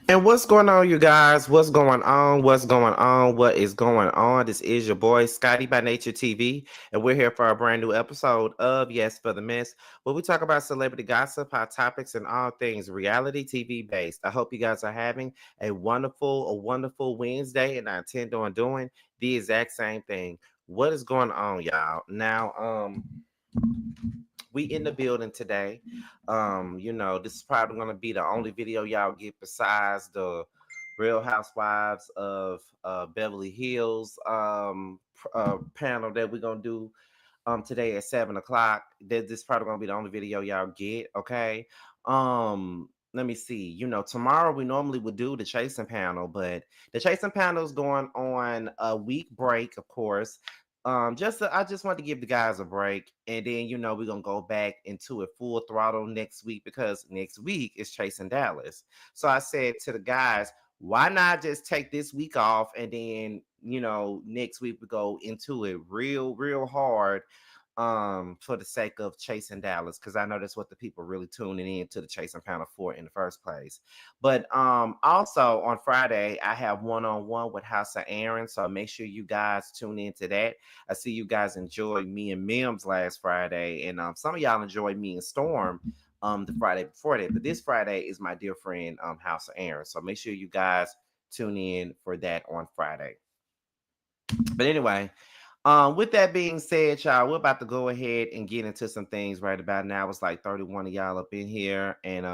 And what's going on, you guys? What's going on? What's going on? What is going on? This is your boy, Scotty by Nature TV, and we're here for a brand new episode of Yes for the Miss, where we talk about celebrity gossip, hot topics, and all things reality TV based. I hope you guys are having a wonderful Wednesday, and I intend on doing the exact same thing. What is going on, y'all? Now, we in the building today. This is probably gonna be the only video y'all get besides the Real Housewives of Beverly Hills panel that we're gonna do today at 7 o'clock. This is probably gonna be the only video y'all get. Okay. Let me see. Tomorrow we normally would do the chasing panel, but the chasing panel is going on a week break, of course. I just want to give the guys a break, and then we're gonna go back into it full throttle next week because next week is chasing Dallas. So I said to the guys, why not just take this week off, and then next week we go into it real hard, for the sake of chasing Dallas, because I know that's what the people really tuning in to the chasing panel for in the first place. But also on Friday I have one-on-one with House of Aaron, so make sure you guys tune into that. I see you guys enjoyed me and Mims last Friday, and some of y'all enjoyed me and Storm the Friday before that. But this Friday is my dear friend House of Aaron, so make sure you guys tune in for that on Friday. But anyway, with that being said, y'all, we're about to go ahead and get into some things right about now. It's like 31 of y'all up in here, and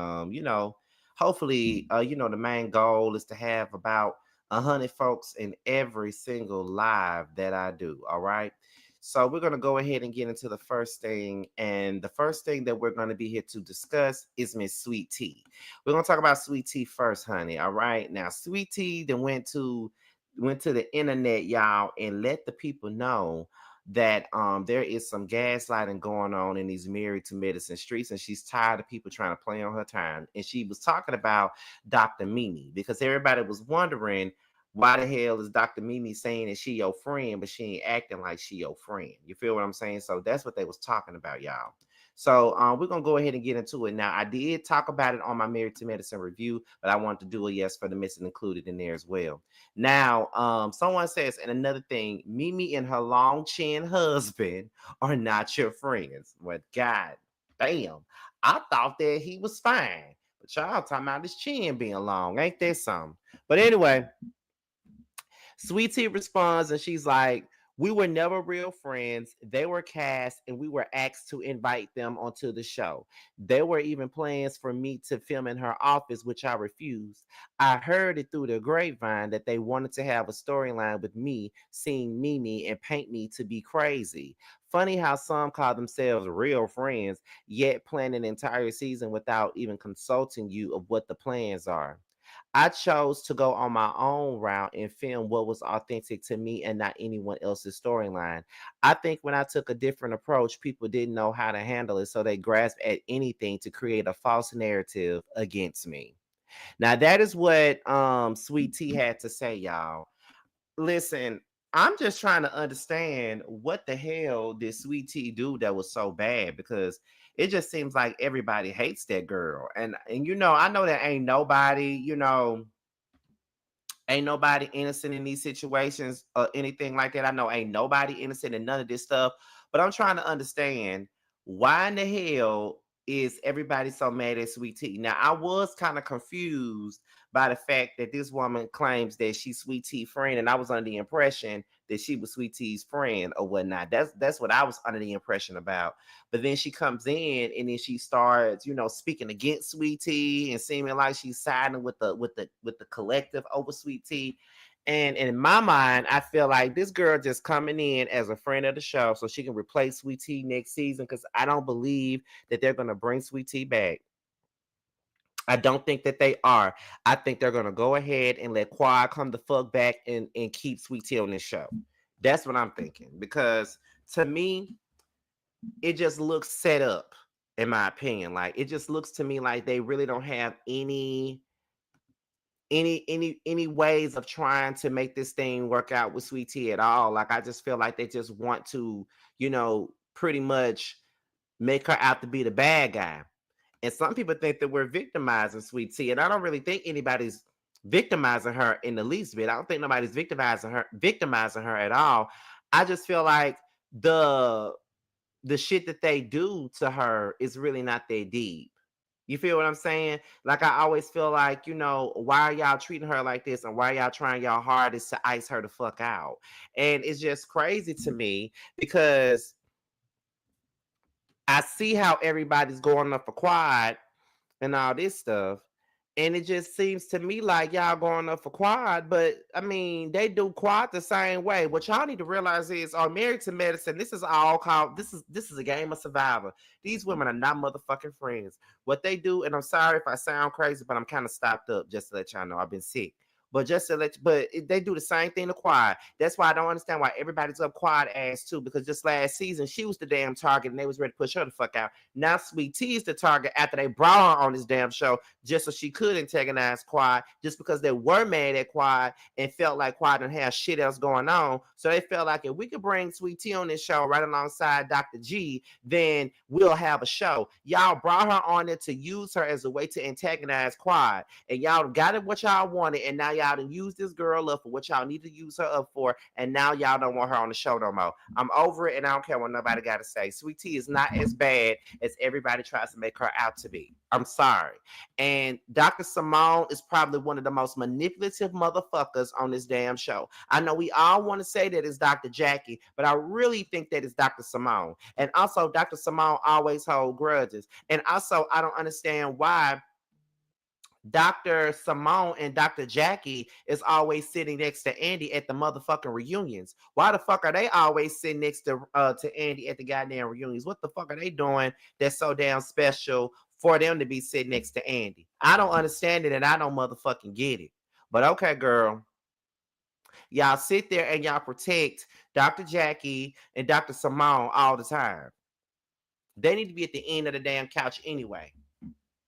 hopefully, the main goal is to have about 100 folks in every single live that I do. All right. So we're gonna go ahead and get into the first thing, and the first thing that we're gonna be here to discuss is Miss Sweet Tea. We're gonna talk about Sweet Tea first, honey. All right. Now, Sweet Tea then went to the internet, y'all, and let the people know that there is some gaslighting going on in these Married to Medicine streets, and she's tired of people trying to play on her time. And she was talking about Dr. Mimi, because everybody was wondering why the hell is Dr. Mimi saying that she your friend, but she ain't acting like she your friend. You feel what I'm saying? So that's what they was talking about, y'all. So we're gonna go ahead and get into it now. I did talk about it on my Married to Medicine review, but I wanted to do a yes for the missing included in there as well. Now, someone says, and another thing, Mimi and her long chin husband are not your friends. But God damn, I thought that he was fine. But y'all talking about his chin being long. Ain't that something? But anyway, Sweet Tea responds and she's like, we were never real friends. They were cast and we were asked to invite them onto the show. There were even plans for me to film in her office, which I refused. I heard it through the grapevine that they wanted to have a storyline with me seeing Mimi and paint me to be crazy. Funny how some call themselves real friends, yet plan an entire season without even consulting you of what the plans are. I chose to go on my own route and film what was authentic to me and not anyone else's storyline. I think when I took a different approach, people didn't know how to handle it, so they grasped at anything to create a false narrative against me. Now that is what Sweet Tea had to say, y'all. Listen, I'm just trying to understand what the hell did Sweet Tea do that was so bad, because it just seems like everybody hates that girl. And I know that ain't nobody innocent in these situations or anything like that. I know ain't nobody innocent in none of this stuff, but I'm trying to understand why in the hell is everybody so mad at Sweet Tea? Now, I was kind of confused by the fact that this woman claims that she's Sweet Tea's friend, and I was under the impression that she was Sweet Tea's friend or whatnot. That's what I was under the impression about. But then she comes in and then she starts, speaking against Sweet Tea and seeming like she's siding with the collective over Sweet Tea. And in my mind, I feel like this girl just coming in as a friend of the show so she can replace Sweet Tea next season, because I don't believe that they're gonna bring Sweet Tea back. I don't think that they are. I think they're gonna go ahead and let Quad come the fuck back and keep Sweet Tea on this show. That's what I'm thinking. Because to me, it just looks set up, in my opinion. Like, it just looks to me like they really don't have any ways of trying to make this thing work out with Sweet Tea at all. Like, I just feel like they just want to, pretty much make her out to be the bad guy. And some people think that we're victimizing Sweet Tea, and I don't really think anybody's victimizing her in the least bit. I don't think nobody's victimizing her at all. I just feel like the the shit that they do to her is really not that deep. You feel what I'm saying? Like I always feel like, why are y'all treating her like this and why are y'all trying y'all hardest to ice her the fuck out? And it's just crazy to me because I see how everybody's going up for quad and all this stuff. And it just seems to me like y'all going up for quad, but I mean, they do quad the same way. What y'all need to realize is on Married to Medicine, this is all called this is a game of survivor. These women are not motherfucking friends. What they do, and I'm sorry if I sound crazy, but I'm kind of stopped up just to let y'all know I've been sick. But just to let you, they do the same thing to Quad. That's why I don't understand why everybody's up Quad ass too. Because just last season she was the damn target and they was ready to push her the fuck out. Now Sweet Tea is the target after they brought her on this damn show just so she could antagonize Quad, just because they were mad at Quad and felt like Quad didn't have shit else going on. So they felt like if we could bring Sweet Tea on this show right alongside Dr. G, then we'll have a show. Y'all brought her on there to use her as a way to antagonize Quad, and y'all got it what y'all wanted, and now y'all done use this girl up for what y'all need to use her up for, and now y'all don't want her on the show no more. I'm over it, and I don't care what nobody got to say. Sweet Tea is not as bad as everybody tries to make her out to be. I'm sorry. And Dr. Simone is probably one of the most manipulative motherfuckers on this damn show. I know we all want to say that it's Dr. Jackie, but I really think that it's Dr. Simone. And also, Dr. Simone always hold grudges. And also, I don't understand why Dr. Simone and Dr. Jackie is always sitting next to Andy at the motherfucking reunions. Why the fuck are they always sitting next to Andy at the goddamn reunions? What the fuck are they doing that's so damn special for them to be sitting next to Andy? I don't understand it and I don't motherfucking get it. But okay, girl. Y'all sit there and y'all protect Dr. Jackie and Dr. Simone all the time. They need to be at the end of the damn couch anyway.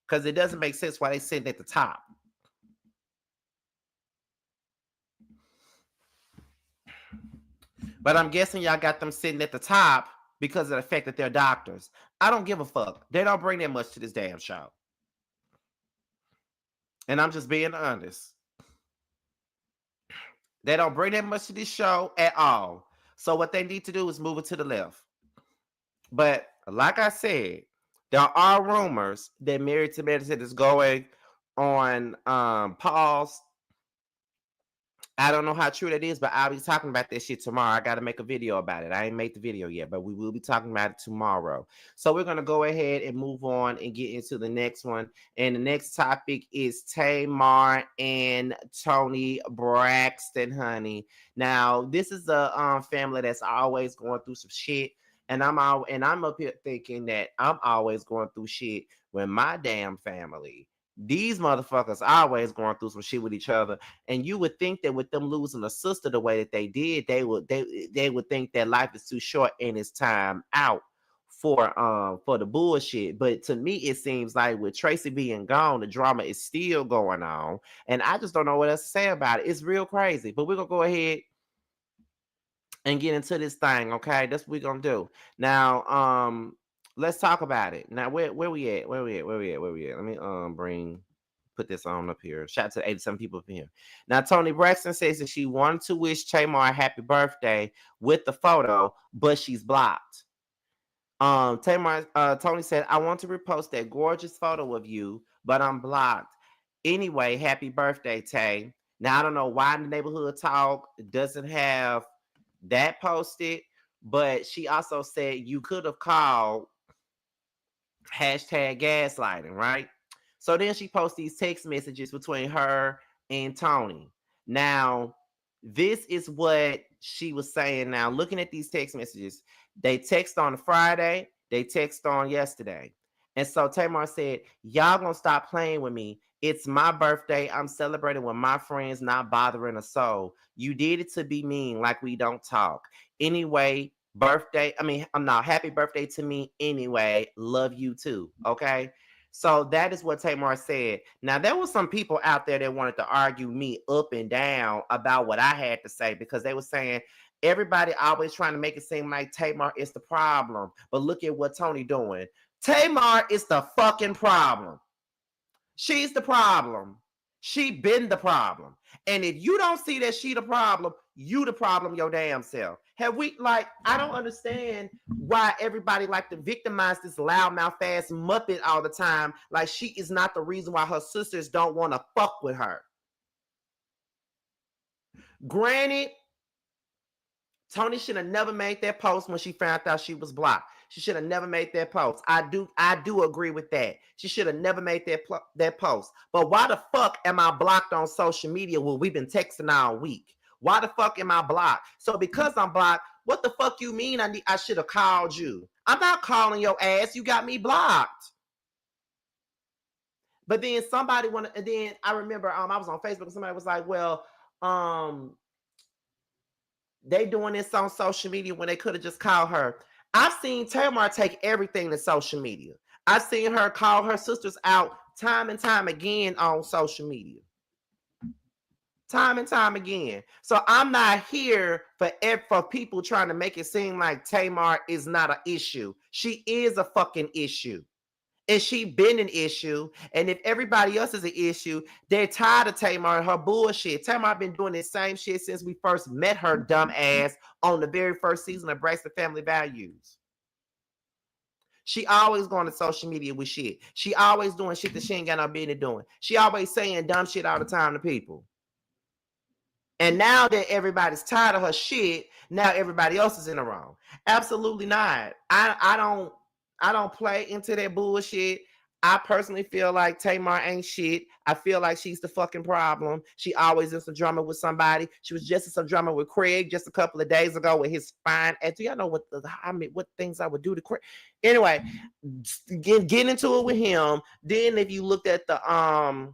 Because it doesn't make sense why they sitting at the top. But I'm guessing y'all got them sitting at the top because of the fact that they're doctors. I don't give a fuck. They don't bring that much to this damn show. And I'm just being honest. They don't bring that much to this show at all. So what they need to do is move it to the left. But like I said, there are rumors that Married to Medicine is going on pause. I don't know how true that is, but I'll be talking about that shit tomorrow. I got to make a video about it. I ain't made the video yet, but we will be talking about it tomorrow. So we're going to go ahead and move on and get into the next one. And the next topic is Tamar and Toni Braxton, honey. Now, this is a family that's always going through some shit. And I'm up here thinking that I'm always going through shit with my damn family. These motherfuckers always going through some shit with each other, and you would think that with them losing a sister the way that they did, they would think that life is too short and it's time out for the bullshit. But to me, it seems like with Tracy being gone, the drama is still going on, and I just don't know what else to say about it. It's real crazy. But we're gonna go ahead and get into this thing, okay? That's what we're gonna do now. Let's talk about it. Now, where we at? Where we at? Let me put this on up here. Shout out to the 87 people up here. Now, Toni Braxton says that she wanted to wish Tamar a happy birthday with the photo, but she's blocked. Toni said, I want to repost that gorgeous photo of you, but I'm blocked. Anyway, happy birthday, Tay. Now, I don't know why the neighborhood talk doesn't have that posted, but she also said you could have called #gaslighting, right? So then she posts these text messages between her and Toni. Now, this is what she was saying. Now, looking at these text messages, they text on Friday, they text on yesterday. And so Tamar said, y'all gonna stop playing with me. It's my birthday. I'm celebrating with my friends, not bothering a soul. You did it to be mean, like we don't talk. Anyway, happy birthday to me anyway. Love you too. Okay. So that is what Tamar said. Now, there were some people out there that wanted to argue me up and down about what I had to say, because they were saying everybody always trying to make it seem like Tamar is the problem. But look at what Toni doing. Tamar is the fucking problem. She's the problem. She been the problem. And if you don't see that she the problem, you the problem your damn self. Have we, like, I don't understand why everybody like to victimize this loudmouth ass Muppet all the time. Like she is not the reason why her sisters don't want to fuck with her. Granted, Toni should have never made that post when she found out she was blocked. She should have never made that post. I do agree with that. She should have never made that post. But why the fuck am I blocked on social media when we've been texting all week? Why the fuck am I blocked? So because I'm blocked, what the fuck you mean I should have called you? I'm not calling your ass. You got me blocked. But then somebody wanted, and then I remember I was on Facebook and somebody was like, well, they doing this on social media when they could have just called her. I've seen Tamar take everything to social media. I've seen her call her sisters out time and time again on social media. Time and time again. So I'm not here for people trying to make it seem like Tamar is not an issue. She is a fucking issue. And she been an issue. And if everybody else is an issue, they're tired of Tamar and her bullshit. Tamar been doing this same shit since we first met her dumb ass on the very first season of Braxton Family Values. She always going to social media with shit. She always doing shit that she ain't got no business doing. She always saying dumb shit all the time to people. And now that everybody's tired of her shit, now everybody else is in the wrong. Absolutely not. I don't play into that bullshit. I personally feel like Tamar ain't shit. I feel like she's the fucking problem. She always in some drama with somebody. She was just in some drama with Craig just a couple of days ago with his fine. And do y'all know what things I would do to Craig? Anyway, get into it with him. Then if you looked at the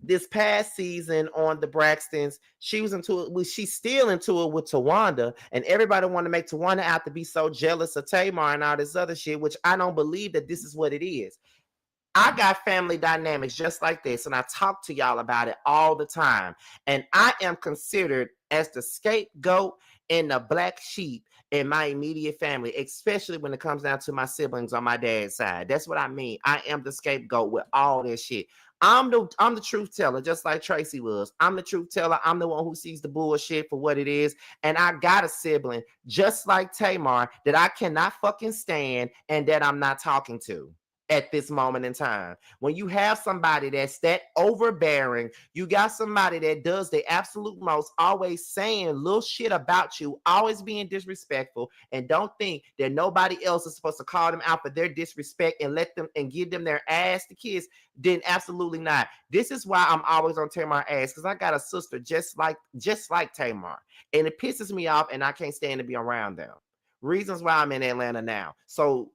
this past season on the Braxtons, she was into it. Well, she's still into it with Tawanda, and everybody want to make Tawanda out to be so jealous of Tamar and all this other shit, which I don't believe that this is what it is. I got family dynamics just like this, and I talk to y'all about it all the time. And I am considered as the scapegoat and the black sheep in my immediate family, especially when it comes down to my siblings on my dad's side. That's what I mean. I am the scapegoat with all this shit. I'm the truth teller, just like Tracy was. I'm the truth teller. I'm the one who sees the bullshit for what it is. And I got a sibling, just like Tamar, that I cannot fucking stand and that I'm not talking to at this moment in time. When you have somebody that's that overbearing, you got somebody that does the absolute most, always saying little shit about you, always being disrespectful, and don't think that nobody else is supposed to call them out for their disrespect and let them and give them their ass to kiss, then absolutely not. This is why I'm always on Tamar ass, because I got a sister just like Tamar, and it pisses me off, and I can't stand to be around them. Reasons why I'm in Atlanta now. So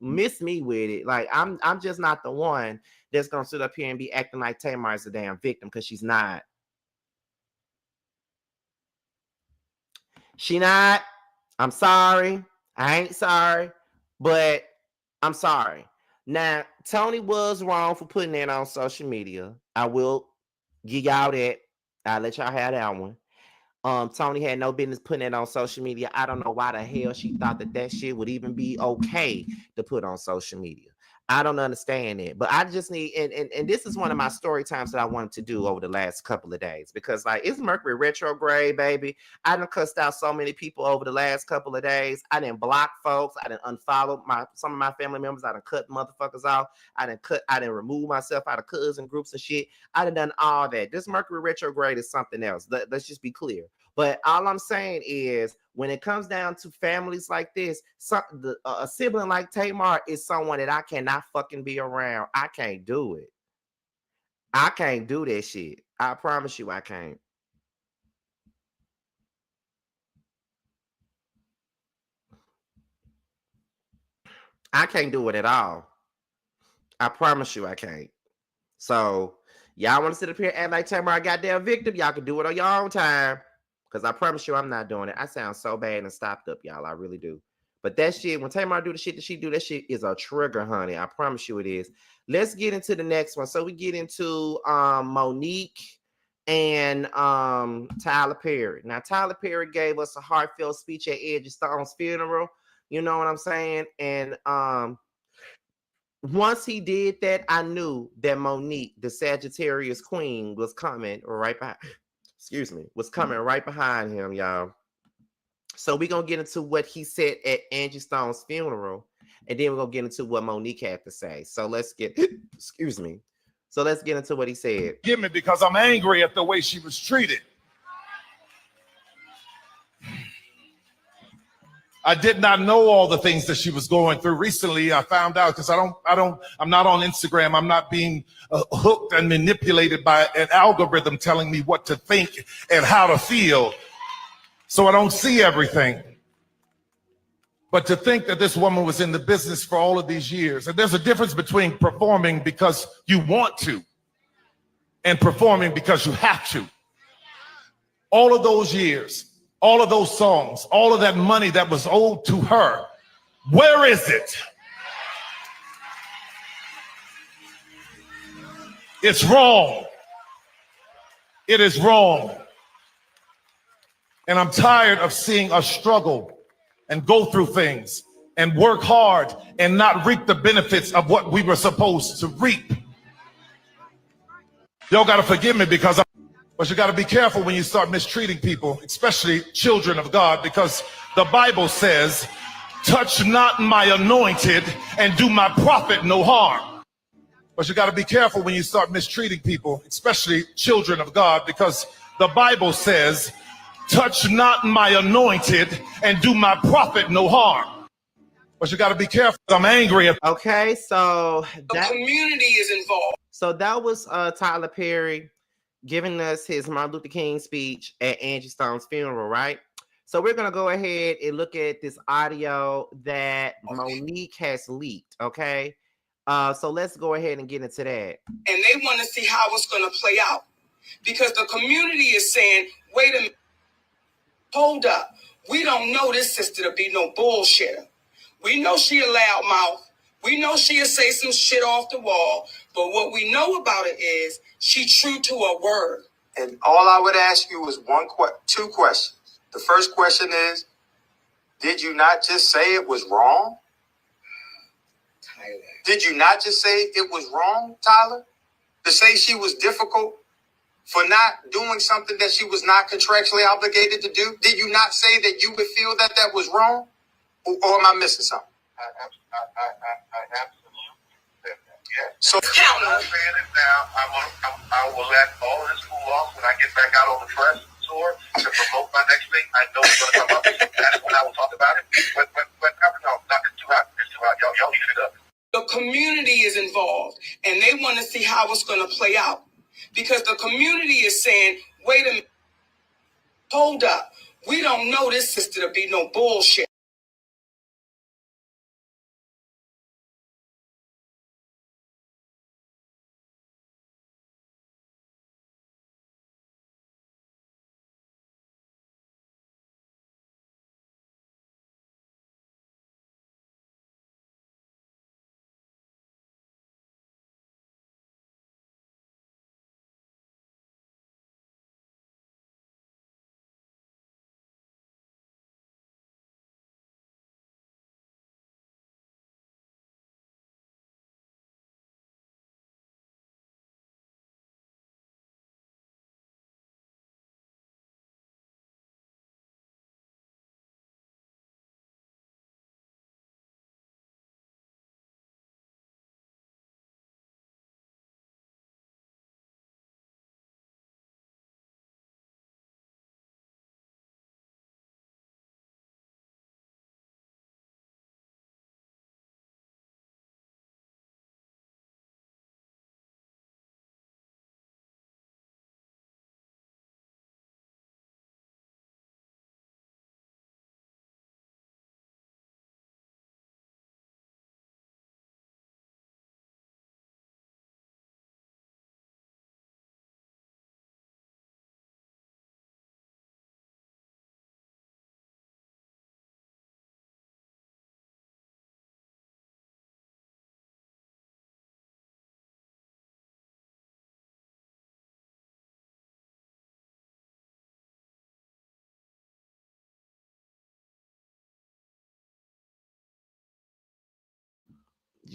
miss me with it. Like I'm just not the one that's gonna sit up here and be acting like Tamar is a damn victim, because she's not. She not. I'm sorry. I ain't sorry, but I'm sorry. Now, Toni was wrong for putting that on social media. I will give y'all that. I'll let y'all have that one. Toni had no business putting it on social media. I don't know why the hell she thought that shit would even be okay to put on social media. I don't understand it, but I just need, and this is one of my story times that I wanted to do over the last couple of days, because like it's Mercury retrograde, baby. I done cussed out so many people over the last couple of days. I didn't block folks. I didn't unfollow some of my family members. I done cut motherfuckers off. I didn't remove myself out of cousin groups and shit. I done all that. This Mercury retrograde is something else. Let's just be clear. But all I'm saying is, when it comes down to families like this, a sibling like Tamar is someone that I cannot fucking be around. I can't do it. I can't do that shit. I promise you I can't. I can't do it at all. I promise you I can't. So, y'all want to sit up here and act like Tamar a goddamn victim? Y'all can do it on your own time. Because I promise you I'm not doing it. I sound so bad and stopped up, y'all. I really do. But that shit, when Tamar do the shit that she do, that shit is a trigger, honey. I promise you it is. Let's get into the next one. So we get into Monique and Tyler Perry. Now, Tyler Perry gave us a heartfelt speech at Edge Stone's funeral. You know what I'm saying? And once he did that, I knew that Monique, the Sagittarius queen, was coming right behind. Excuse me, was coming right behind him, y'all. So we're gonna get into what he said at Angie Stone's funeral, and then we're gonna get into what Monique had to say. So let's get excuse me. So let's get into what he said. Give me because I'm angry at the way she was treated. I did not know all the things that she was going through. Recently, I found out because I'm not on Instagram. I'm not being hooked and manipulated by an algorithm telling me what to think and how to feel. So I don't see everything. But to think that this woman was in the business for all of these years, and there's a difference between performing because you want to and performing because you have to. All of those years, all of those songs, all of that money that was owed to her, where is it? It's wrong. It is wrong. And I'm tired of seeing us struggle and go through things and work hard and not reap the benefits of what we were supposed to reap. Y'all got to forgive me because but you got to be careful when you start mistreating people, especially children of God, because the Bible says, touch not my anointed and do my prophet no harm. But you got to be careful when you start mistreating people, especially children of God, because the Bible says, touch not my anointed and do my prophet no harm. But you got to be careful. I'm angry. Okay, so the community is involved. So that was Tyler Perry giving us his Martin Luther King speech at Angie Stone's funeral, right? So we're gonna go ahead and look at this audio that Monique has leaked. Okay, so let's go ahead and get into that. And they want to see how it's gonna play out because the community is saying, "Wait a minute, hold up, we don't know this sister to be no bullshitter. We know she a loudmouth. We know she'll say some shit off the wall, but what we know about it is she true to her word." And all I would ask you is two questions. The first question is, did you not just say it was wrong? Tyler. Did you not just say it was wrong, Tyler? To say she was difficult for not doing something that she was not contractually obligated to do? Did you not say that you would feel that that was wrong? Or am I missing something? I absolutely said that. Yeah. So I'm saying it now. I will let all of this cool off when I get back out on the press tour to promote my next thing. I know it's going to come up. That's when I will talk about it. But no, it's too hot. It's too hot. Y'all heat it up. The community is involved, and they want to see how it's going to play out because the community is saying, "Wait a minute, hold up, we don't know this sister to be no bullshit."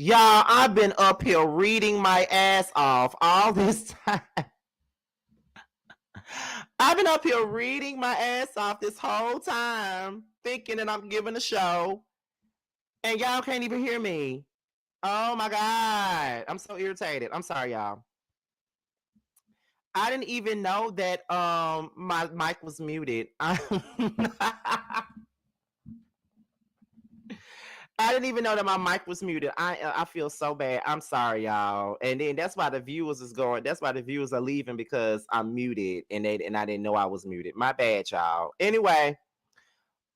Y'all, I've been up here reading my ass off all this time. I've been up here reading my ass off this whole time, thinking that I'm giving a show, and y'all can't even hear me. Oh my God. I'm so irritated. I'm sorry, y'all. I didn't even know that my mic was muted. I didn't even know that my mic was muted. I feel so bad. I'm sorry, y'all. And then that's why the viewers is going. That's why the viewers are leaving, because I'm muted and I didn't know I was muted. My bad, y'all. Anyway,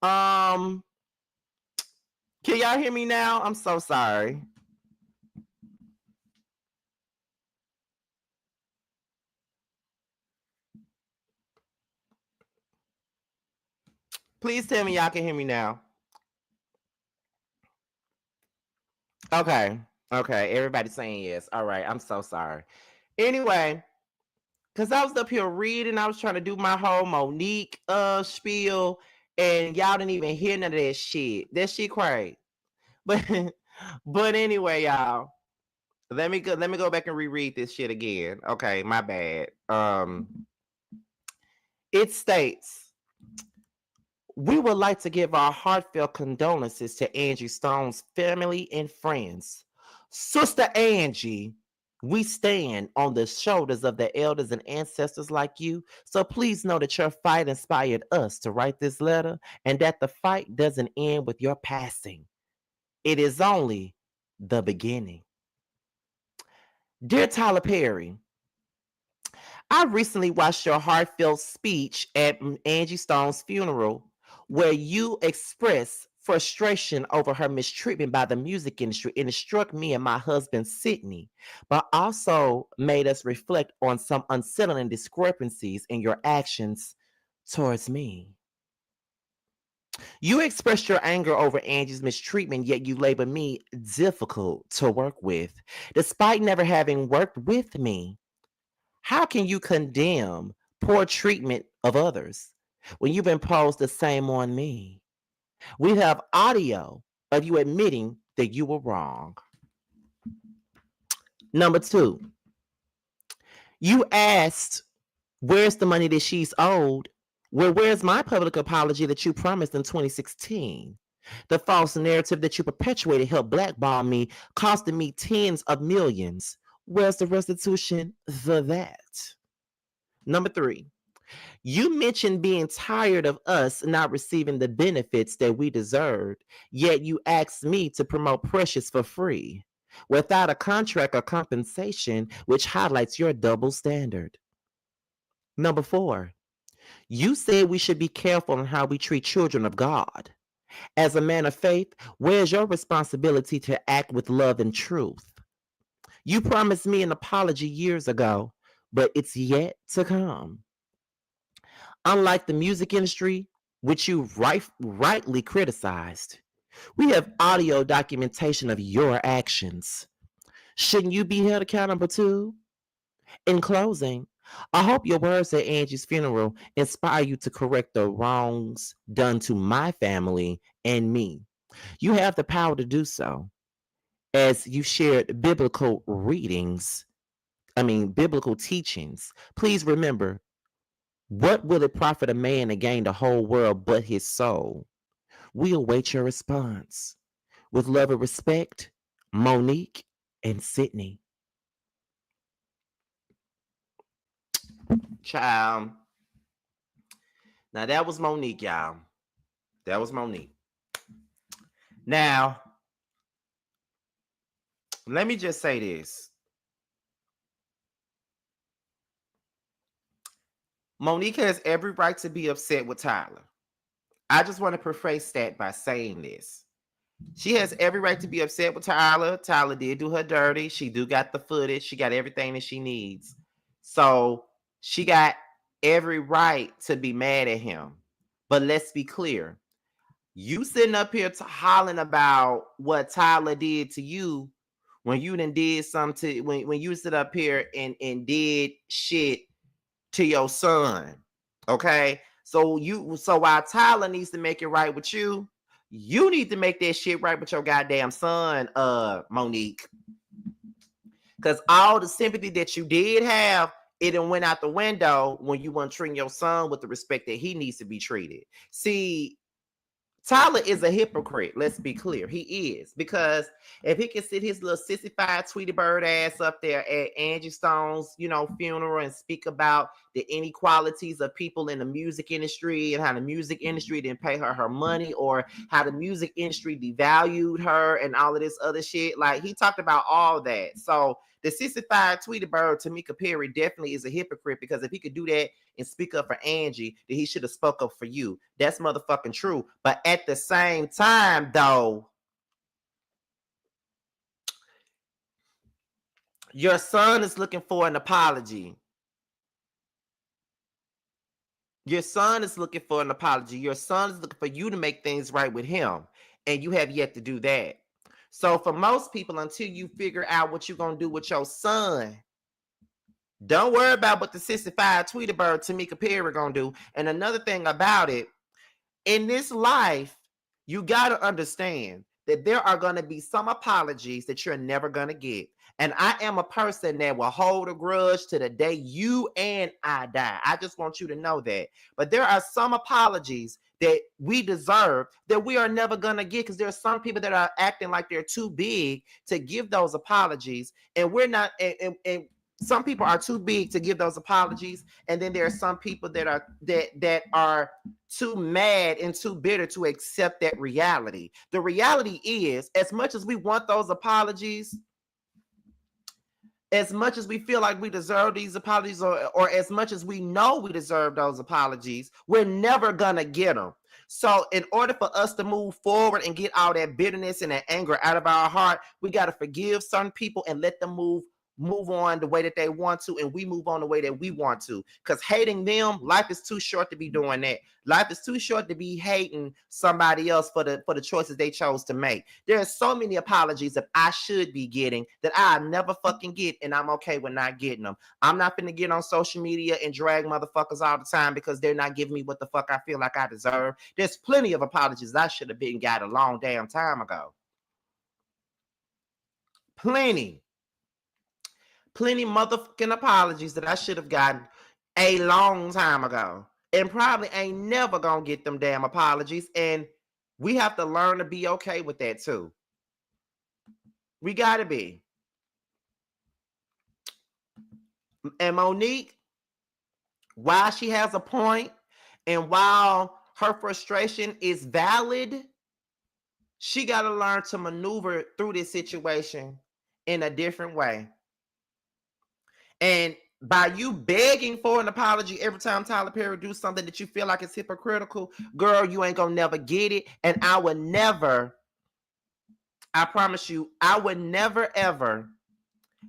can y'all hear me now? I'm so sorry. Please tell me y'all can hear me now. Okay. Everybody's saying yes. All right. I'm so sorry. Anyway, because I was up here reading, I was trying to do my whole Monique spiel, and y'all didn't even hear none of that shit. That shit crazy. But anyway, y'all, let me go back and reread this shit again. Okay, my bad. It states, we would like to give our heartfelt condolences to Angie Stone's family and friends. Sister Angie, we stand on the shoulders of the elders and ancestors like you, so please know that your fight inspired us to write this letter, and that the fight doesn't end with your passing. It is only the beginning. Dear Tyler Perry, I recently watched your heartfelt speech at Angie Stone's funeral, where you expressed frustration over her mistreatment by the music industry, and it struck me and my husband Sydney, but also made us reflect on some unsettling discrepancies in your actions towards me. You expressed your anger over Angie's mistreatment, yet you labor me difficult to work with, despite never having worked with me. How can you condemn poor treatment of others when you've imposed the same on me? We have audio of you admitting that you were wrong. Number 2, you asked, where's the money that she's owed? Well, where's my public apology that you promised in 2016? The false narrative that you perpetuated helped blackball me, costing me tens of millions. Where's the restitution for that? Number 3, you mentioned being tired of us not receiving the benefits that we deserved, yet you asked me to promote Precious for free, without a contract or compensation, which highlights your double standard. Number 4, you said we should be careful on how we treat children of God. As a man of faith, where's your responsibility to act with love and truth? You promised me an apology years ago, but it's yet to come. Unlike the music industry, which you rightly criticized, we have audio documentation of your actions. Shouldn't you be held accountable too? In closing, I hope your words at Angie's funeral inspire you to correct the wrongs done to my family and me. You have the power to do so, as you shared biblical teachings. Please remember, what will it profit a man to gain the whole world but his soul? We await your response. With love and respect, Monique and Sydney. Child. Now that was Monique, y'all. That was Monique. Now, let me just say this. Monique has every right to be upset with Tyler. I just want to preface that by saying this. She has every right to be upset with Tyler. Tyler did do her dirty. She do got the footage. She got everything that she needs. So she got every right to be mad at him. But let's be clear. You sitting up here hollering about what Tyler did to you when you done did something to, when you sit up here and did shit to your son. Okay? So while Tyler needs to make it right with you, You need to make that shit right with your goddamn son, Monique. Because all the sympathy that you did have, it done went out the window when you weren't treating your son with the respect that he needs to be treated. See, Tyler is a hypocrite. Let's be clear. He is. Because if he can sit his little sissified Tweety Bird ass up there at Angie Stone's, funeral and speak about the inequalities of people in the music industry and how the music industry didn't pay her money, or how the music industry devalued her and all of this other shit. Like, he talked about all that. So the sissified Tweety Bird, Tamika Perry, definitely is a hypocrite, because if he could do that and speak up for Angie, then he should have spoke up for you. That's motherfucking true. But at the same time, though, your son is looking for an apology. Your son is looking for an apology. Your son is looking for you to make things right with him, and you have yet to do that. So for most people, until you figure out what you're going to do with your son, don't worry about what the 65 Tweety Bird Tamika Perry going to do. And another thing about it, in this life, you got to understand that there are going to be some apologies that you're never going to get. And I am a person that will hold a grudge to the day you and I die. I just want you to know that. But there are some apologies that we deserve that we are never going to get, because there are some people that are acting like they're too big to give those apologies. And we're not, and some people are too big to give those apologies. And then there are some people that are too mad and too bitter to accept that reality. The reality is, as much as we want those apologies, as much as we feel like we deserve these apologies, or as much as we know we deserve those apologies, we're never gonna get them. So in order for us to move forward and get all that bitterness and that anger out of our heart, we got to forgive certain people and let them move on the way that they want to, and we move on the way that we want to. Because hating them, life is too short to be doing that. Life is too short to be hating somebody else for the choices they chose to make. There are so many apologies that I should be getting that I never fucking get, and I'm okay with not getting them. I'm not finna get on social media and drag motherfuckers all the time because they're not giving me what the fuck I feel like I deserve. There's plenty of apologies I should have been got a long damn time ago. Plenty motherfucking apologies that I should have gotten a long time ago, and probably ain't never gonna get them damn apologies. And we have to learn to be okay with that too. We gotta be. And Monique, while she has a point, and while her frustration is valid, she gotta learn to maneuver through this situation in a different way. And by you begging for an apology every time Tyler Perry do something that you feel like is hypocritical, girl, you ain't gonna never get it. And I would never, I promise you, I would never ever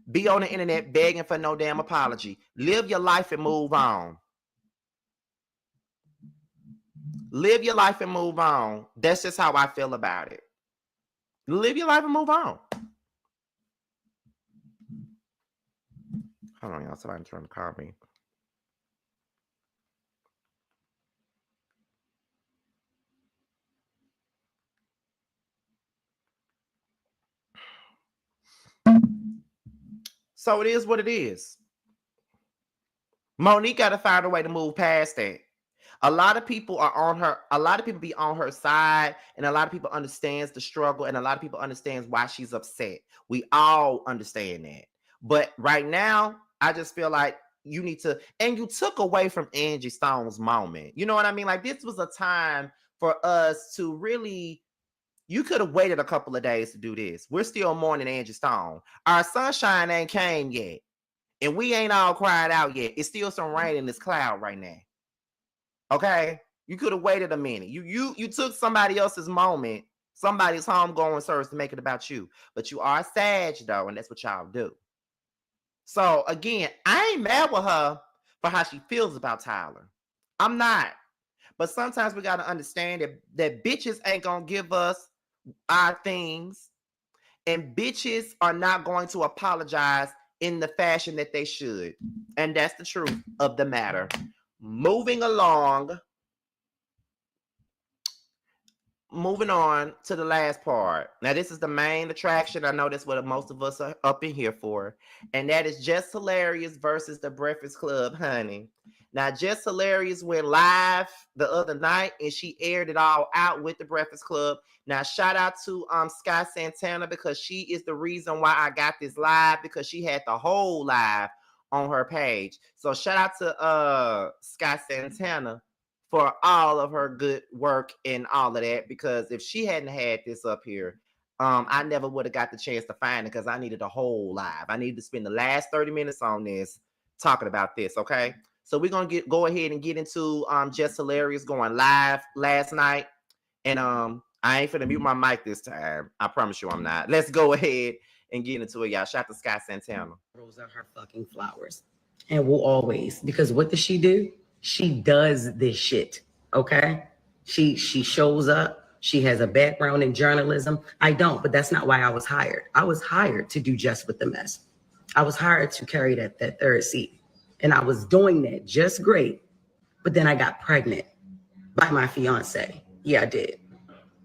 be on the internet begging for no damn apology. Live your life and move on. Live your life and move on. That's just how I feel about it. Live your life and move on. Hold on, y'all. Somebody's trying to call me. So it is what it is. Monique got to find a way to move past that. A lot of people are on her. A lot of people be on her side, and a lot of people understands the struggle, and a lot of people understands why she's upset. We all understand that. But right now, I just feel like you need to, and you took away from Angie Stone's moment. You know what I mean? Like, this was a time for us to really, you could have waited a couple of days to do this. We're still mourning Angie Stone. Our sunshine ain't came yet. And we ain't all cried out yet. It's still some rain in this cloud right now. Okay? You could have waited a minute. You took somebody else's moment, somebody's homegoing service, to make it about you. But you are sad, though, and that's what y'all do. So again, I ain't mad with her for how she feels about Tyler. I'm not. But sometimes we got to understand that bitches ain't going to give us our things, and bitches are not going to apologize in the fashion that they should. And that's the truth of the matter. Moving along. moving on to the last part. Now, this is the main attraction. I know that's what most of us are up in here for. And that is Just Hilarious versus the Breakfast Club, honey. Now, Just Hilarious went live the other night and she aired it all out with the Breakfast Club. Now, shout out to Sky Santana, because she is the reason why I got this live, because she had the whole live on her page. So shout out to Sky Santana for all of her good work and all of that, because if she hadn't had this up here, I never would have got the chance to find it, because I needed a whole live. I needed to spend the last 30 minutes on this talking about this, okay? So we're gonna go ahead and get into Just Hilarious going live last night. And I ain't finna mute my mic this time. I promise you I'm not. Let's go ahead and get into it, y'all. Shout out to Sky Santana. Those are her fucking flowers. And will always, because what does she do? She does this shit, okay? She shows up. She has a background in journalism. I don't, but that's not why I was hired. I was hired to do Just with the Mess. I was hired to carry that third seat. And I was doing that just great. But then I got pregnant by my fiance. Yeah, I did.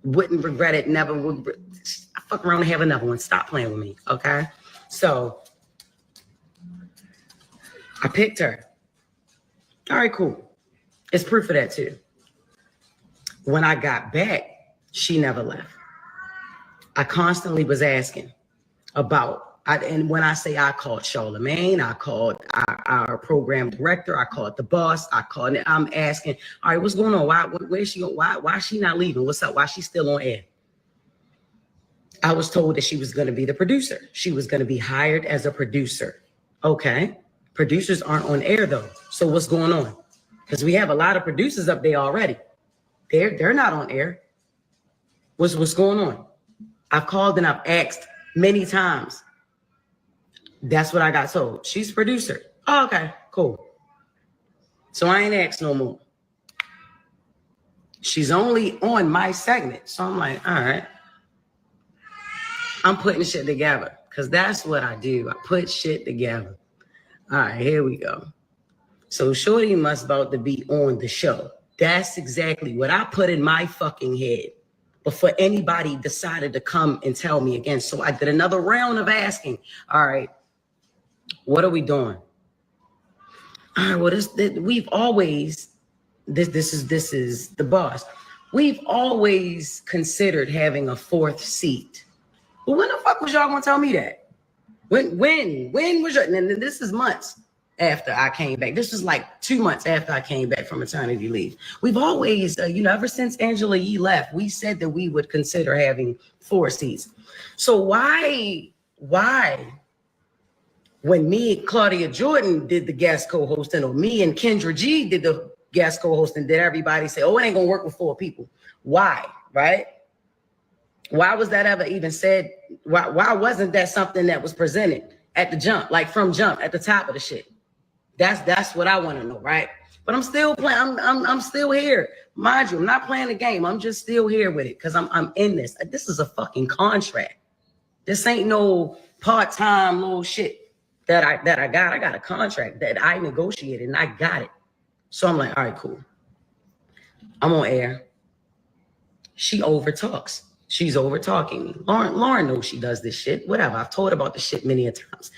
Wouldn't regret it, never would. I fuck around and have another one. Stop playing with me, okay? So I picked her. All right, cool. It's proof of that too. When I got back, she never left. I constantly was asking about, and when I say I called Charlemagne, I called our program director, I called the boss, I'm asking, all right, what's going on? Where's she going? Why is she not leaving? What's up? Why is she still on air? I was told that she was going to be the producer. She was going to be hired as a producer. Okay. Producers aren't on air though. So what's going on? Because we have a lot of producers up there already. They're not on air. What's going on? I've called and I've asked many times. That's what I got told. She's a producer. Oh, okay, cool. So I ain't asked no more. She's only on my segment. So I'm like, all right. I'm putting shit together because that's what I do. I put shit together. All right, here we go. So Shorty must about to be on the show. That's exactly what I put in my fucking head before anybody decided to come and tell me again. So I did another round of asking, all right, what are we doing? All right, well, we've always, this is the boss. We've always considered having a fourth seat. Well, when the fuck was y'all gonna tell me that? When was your, and this is months after I came back. This was like 2 months after I came back from maternity leave. We've always, ever since Angela Yee left, we said that we would consider having 4 seats. So why, when me and Claudia Jordan did the guest co-hosting, or me and Kendra G did the guest co-hosting, did everybody say, oh, it ain't gonna work with 4 people? Why, right? Why was that ever even said? Why wasn't that something that was presented at the jump, like from jump at the top of the shit? That's what I want to know, right? But I'm still playing. I'm still here, mind you. I'm not playing the game. I'm just still here with it because I'm in this. This is a fucking contract. This ain't no part-time little shit that I got. I got a contract that I negotiated and I got it. So I'm like, all right, cool. I'm on air. She overtalks. She's over talking me. Lauren knows she does this shit. Whatever. I've told her about this shit many a times.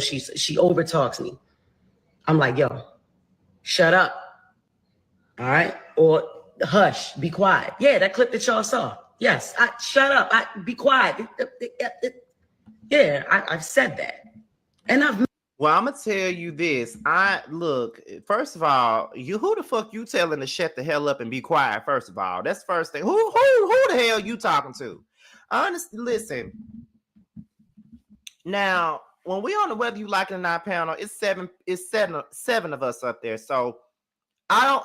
She over talks me. I'm like, yo, shut up. All right. Or hush, be quiet. Yeah, that clip that y'all saw. Yes. Shut up. Be quiet. Yeah, I've said that. And Well, I'm gonna tell you this. Look, first of all, who the fuck you telling to shut the hell up and be quiet? First of all, that's the first thing. Who the hell you talking to? Honestly, listen. Now, when we on the Whether You Like It or Not panel, it's seven of us up there. So I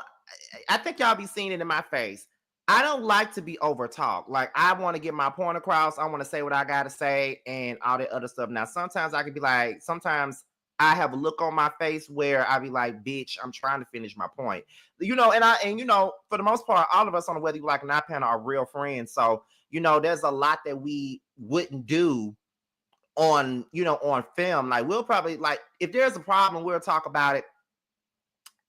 think y'all be seeing it in my face. I don't like to be over talked. Like, I want to get my point across. I want to say what I gotta say and all that other stuff. Now, sometimes I could be like, sometimes I have a look on my face where I be like, bitch, I'm trying to finish my point. And for the most part, all of us on the Whether You Like It or Not panel are real friends. So, there's a lot that we wouldn't do on film. Like, we'll probably, like, if there's a problem, we'll talk about it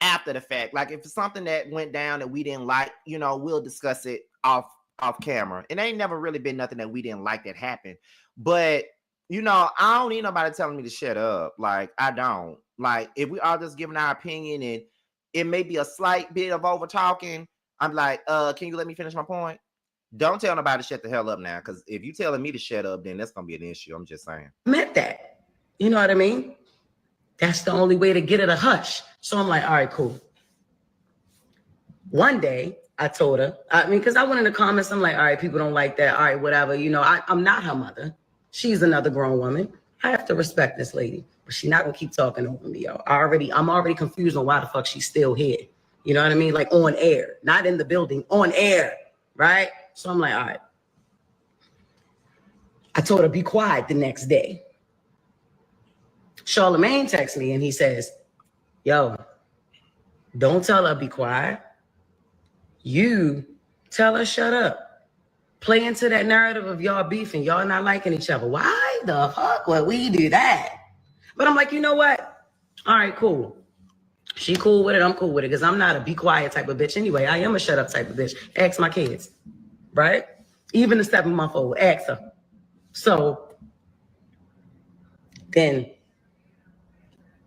after the fact. Like, if it's something that went down that we didn't like, we'll discuss it off off camera. It ain't never really been nothing that we didn't like that happened. But you know, I don't need nobody telling me to shut up. Like, I don't. Like, if we are just giving our opinion and it may be a slight bit of over talking, I'm like, can you let me finish my point? Don't tell nobody to shut the hell up now, because if you telling me to shut up, then that's gonna be an issue. I'm just saying. Meant that. You know what I mean? That's the only way to get it a hush. So I'm like, all right, cool. One day I told her, because I went in the comments, I'm like, all right, people don't like that. All right, whatever. You know, I'm not her mother. She's another grown woman. I have to respect this lady, but she's not gonna keep talking over me, yo. I'm already confused on why the fuck she's still here. You know what I mean? Like on air, not in the building, on air, right? So I'm like, all right. I told her, be quiet the next day. Charlemagne texts me and he says, yo, don't tell her be quiet. You tell her shut up. Play into that narrative of y'all beefing, y'all not liking each other. Why the fuck would we do that? But I'm like, you know what? All right, cool. She cool with it, I'm cool with it, because I'm not a be quiet type of bitch anyway. I am a shut up type of bitch. Ask my kids, right? Even the 7-month-old, ask her. So then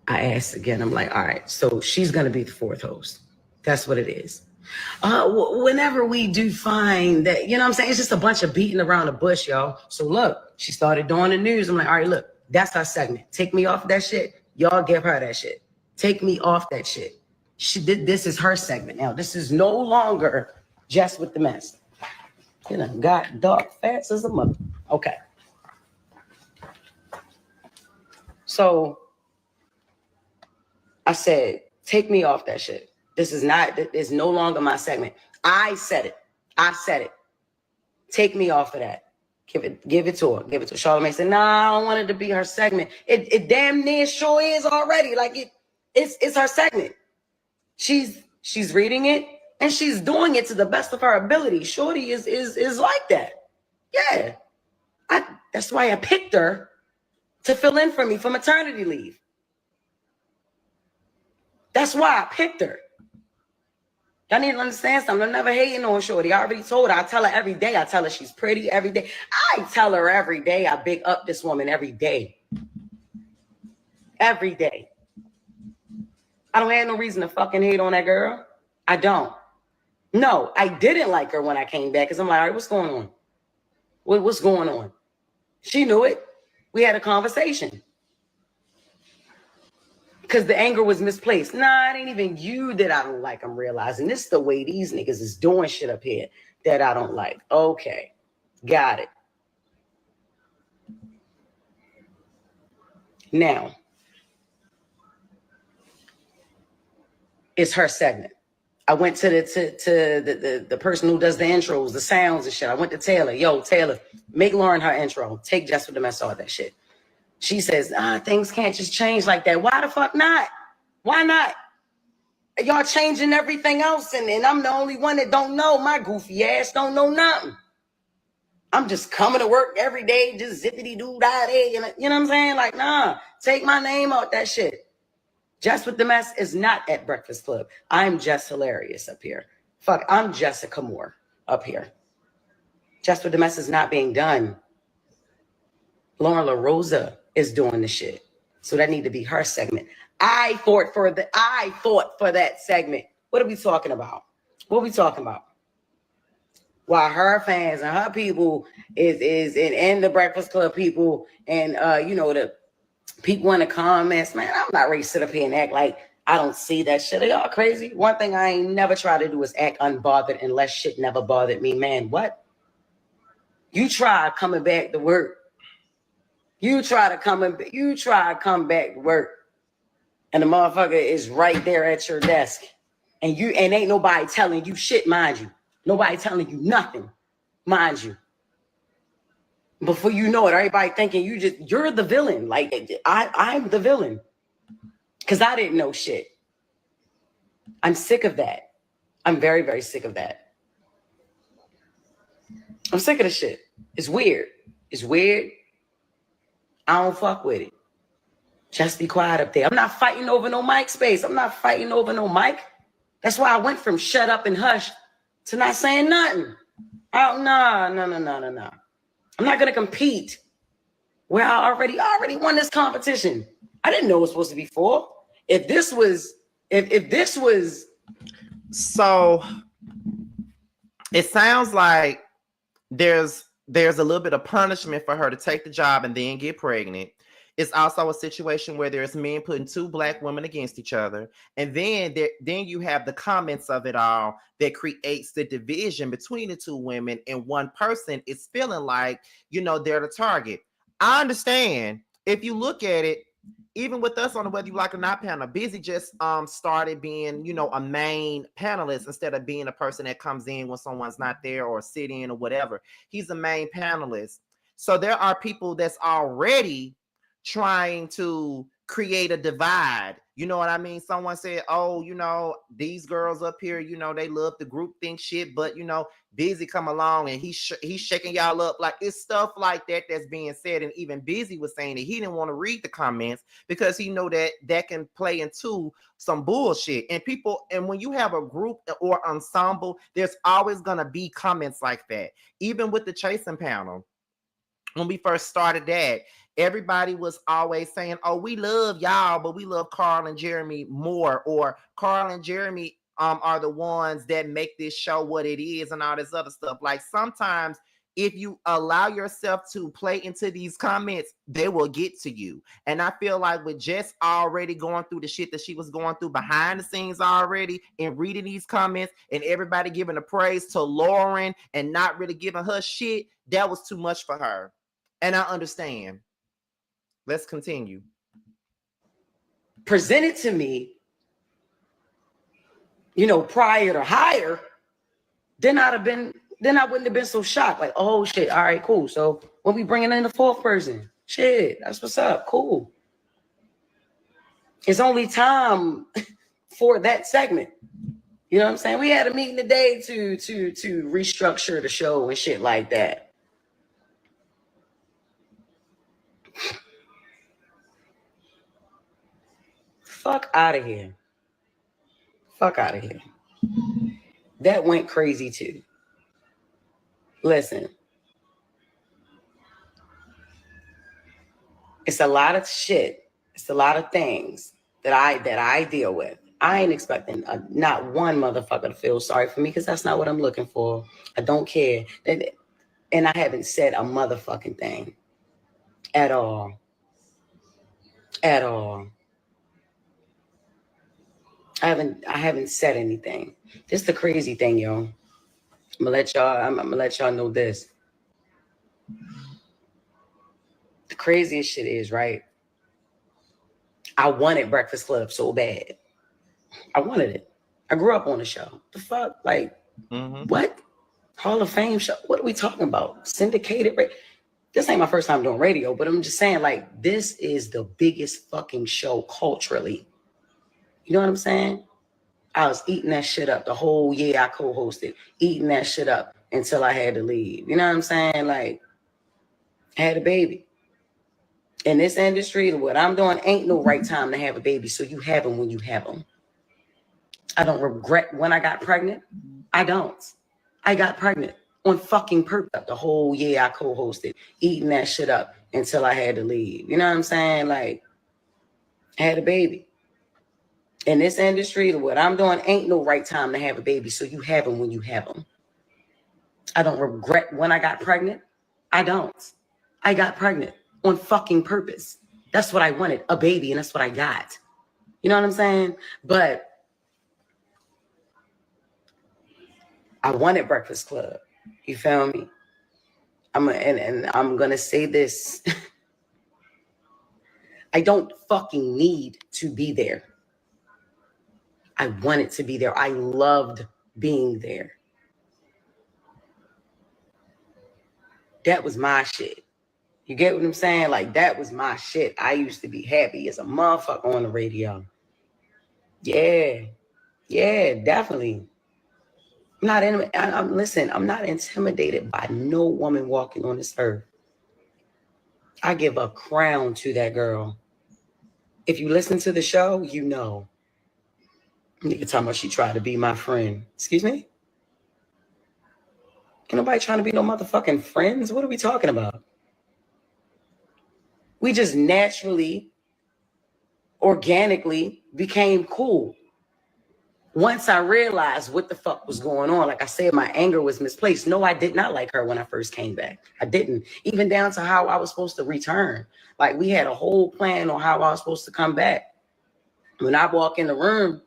I asked again, I'm like, all right, so she's going to be the fourth host. That's what it is. Whenever we do find that, you know what I'm saying? It's just a bunch of beating around the bush, y'all. So look, she started doing the news. I'm like, all right, look, that's our segment. Take me off that shit. Y'all give her that shit. Take me off that shit. This is her segment now. This is no longer Jess with the mess. You know, got dark fast as a mother. Okay. So I said, take me off that shit. This is no longer my segment. I said it. Take me off of that. Give it to her. Give it to her. Charlamagne said, nah, I don't want it to be her segment. It damn near sure is already. Like it's her segment. She's reading it and she's doing it to the best of her ability. Shorty is like that. Yeah. That's why I picked her to fill in for me for maternity leave. That's why I picked her. Y'all need to understand something. I'm never hating on Shorty. I already told her. I tell her every day. I tell her she's pretty every day. I tell her every day. I big up this woman every day. Every day. I don't have no reason to fucking hate on that girl. I don't. No, I didn't like her when I came back because I'm like, all right, what's going on? What's going on? She knew it. We had a conversation. Because the anger was misplaced. Nah, it ain't even you that I don't like. I'm realizing this is the way these niggas is doing shit up here that I don't like. Okay, got it. Now, it's her segment. I went to the person who does the intros, the sounds and shit. I went to Taylor. Yo, Taylor, make Lauren her intro. Take Jess with the mess, all that shit. She says, things can't just change like that. Why the fuck not? Why not? Y'all changing everything else, and I'm the only one that don't know. My goofy ass don't know nothing. I'm just coming to work every day, just zippity-doo-dah-day. You know what I'm saying? Like, nah, take my name out that shit. Jess with the mess is not at Breakfast Club. I'm Jess Hilarious up here. Fuck, I'm Jessica Moore up here. Jess with the mess is not being done. Lauren LaRosa is doing the shit. So that need to be her segment. I fought for that segment. What are we talking about? What are we talking about? While her fans and her people is and the Breakfast Club people and the people in the comments, man, I'm not ready to sit up here and act like I don't see that shit. Are y'all crazy? One thing I ain't never try to do is act unbothered unless shit never bothered me. Man, what? You try coming back to work. You try to come back to work, and the motherfucker is right there at your desk, and ain't nobody telling you shit, mind you. Nobody telling you nothing, mind you. Before you know it, everybody thinking you're the villain. Like I'm the villain, because I didn't know shit. I'm sick of that. I'm very, very sick of that. I'm sick of the shit. It's weird. It's weird. I don't fuck with it. Just be quiet up there. I'm not fighting over no mic space. I'm not fighting over no mic. That's why I went from shut up and hush to not saying nothing. Oh, no. I'm not gonna compete where I already won this competition. I didn't know it was supposed to be 4. If this was so, it sounds like there's a little bit of punishment for her to take the job and then get pregnant. It's also a situation where there's men putting 2 black women against each other, and then you have the comments of it all that creates the division between the 2 women, and one person is feeling like, they're the target. I understand. If you look at it, even with us on the Whether You Like It or Not panel, Busy just started being, a main panelist instead of being a person that comes in when someone's not there or sit in or whatever. He's a main panelist. So there are people that's already trying to create a divide. You know what I mean? Someone said, oh, these girls up here, they love the group think shit, but Busy come along and he's shaking y'all up. Like, it's stuff like that that's being said. And even Busy was saying that he didn't want to read the comments because he know that can play into some bullshit. And when you have a group or ensemble, there's always gonna be comments like that. Even with the Chasing panel, when we first started that, everybody was always saying, oh, we love y'all, but we love Carl and Jeremy more, or Carl and Jeremy are the ones that make this show what it is, and all this other stuff. Like, sometimes if you allow yourself to play into these comments, they will get to you. And I feel like with Jess already going through the shit that she was going through behind the scenes already, and reading these comments and everybody giving the praise to Lauren and not really giving her shit, that was too much for her. And I understand. Let's continue. Presented to me, prior to hire, then I wouldn't have been so shocked. Like, oh shit, all right, cool. So when we bringing in the 4th person, shit, that's what's up. Cool. It's only time for that segment. You know what I'm saying? We had a meeting today to restructure the show and shit like that. Fuck out of here. Fuck out of here. That went crazy too. Listen. It's a lot of shit. It's a lot of things that I deal with. I ain't expecting not one motherfucker to feel sorry for me, because that's not what I'm looking for. I don't care. And I haven't said a motherfucking thing. At all. At all. I haven't said anything. This is the crazy thing, yo. I'm gonna let y'all know this. The craziest shit is, right? I wanted Breakfast Club so bad. I wanted it. I grew up on the show. The fuck? Like, What? Hall of Fame show? What are we talking about? Syndicated? This ain't my first time doing radio, but I'm just saying, like, this is the biggest fucking show culturally. You know what I'm saying? I was eating that shit up the whole year I co-hosted, eating that shit up until I had to leave. You know what I'm saying? Like, I had a baby. In this industry, what I'm doing ain't no right time to have a baby, so you have them when you have them. I don't regret when I got pregnant. I don't. I got pregnant on fucking purpose the whole year I co-hosted, eating that shit up until I had to leave. You know what I'm saying? Like, I had a baby. In this industry, what I'm doing ain't no right time to have a baby, so you have them when you have them. I don't regret when I got pregnant. I don't. I got pregnant on fucking purpose. That's what I wanted, a baby, and that's what I got. You know what I'm saying? But I wanted Breakfast Club. You feel me? And I'm gonna say this. I don't fucking need to be there. I wanted to be there. I loved being there. That was my shit. You get what I'm saying? Like, that was my shit. I used to be happy as a motherfucker on the radio. Yeah, definitely. Listen, I'm not intimidated by no woman walking on this earth. I give a crown to that girl. If you listen to the show, you know. Nigga talking about she tried to be my friend. Excuse me? Ain't nobody trying to be no motherfucking friends. What are we talking about? We just naturally, organically became cool. Once I realized what the fuck was going on, like I said, my anger was misplaced. No, I did not like her when I first came back. I didn't. Even down to how I was supposed to return. Like we had a whole plan on how I was supposed to come back. When I walk in the room,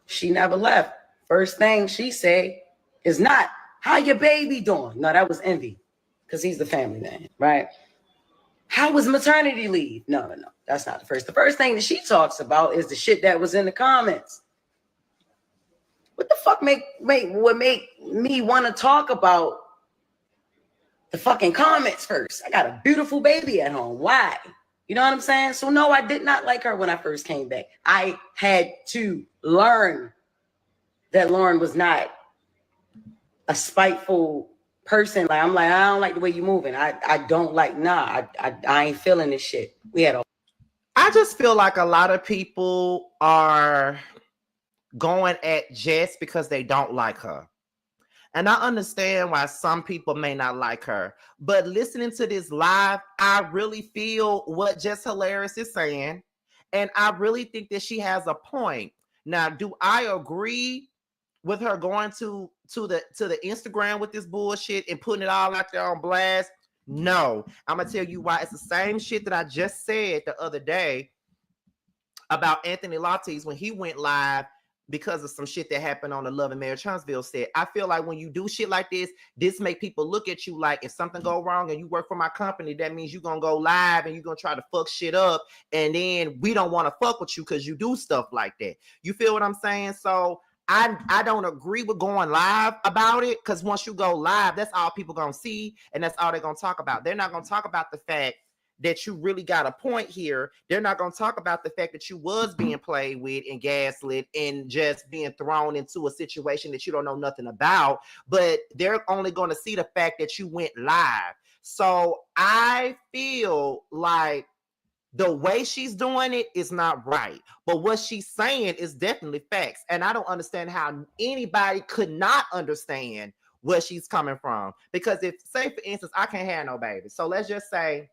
she never left. First thing she said is not, how your baby doing? No, that was Envy, because he's the family man, right? How was maternity leave? No, that's not the first. The first thing that she talks about is the shit that was in the comments. What the fuck would make me want to talk about the fucking comments first? I got a beautiful baby at home. Why? You know what I'm saying? So no, I did not like her when I first came back. I had to learn that Lauren was not a spiteful person. Like I'm like, I don't like the way you moving. I don't like, I ain't feeling this shit. I just feel like a lot of people are going at Jess because they don't like her. And I understand why some people may not like her. But listening to this live, I really feel what Jess Hilarious is saying. And I really think that she has a point. Now, do I agree with her going to the Instagram with this bullshit and putting it all out there on blast? No. I'm going to tell you why. It's the same shit that I just said the other day about Anthony Lattes when he went live because of some shit that happened on the Love and Marriage Huntsville set. I feel like when you do shit like this make people look at you like if something go wrong and you work for my company, that means you're going to go live and you're going to try to fuck shit up. And then we don't want to fuck with you because you do stuff like that. You feel what I'm saying? So I don't agree with going live about it because once you go live, that's all people going to see and that's all they're going to talk about. They're not going to talk about the fact that you really got a point here. They're not going to talk about the fact that you was being played with and gaslit and just being thrown into a situation that you don't know nothing about, but they're only going to see the fact that you went live. So I feel like the way she's doing it is not right, but what she's saying is definitely facts. And I don't understand how anybody could not understand where she's coming from. Because if, say for instance, I can't have no baby. So let's just say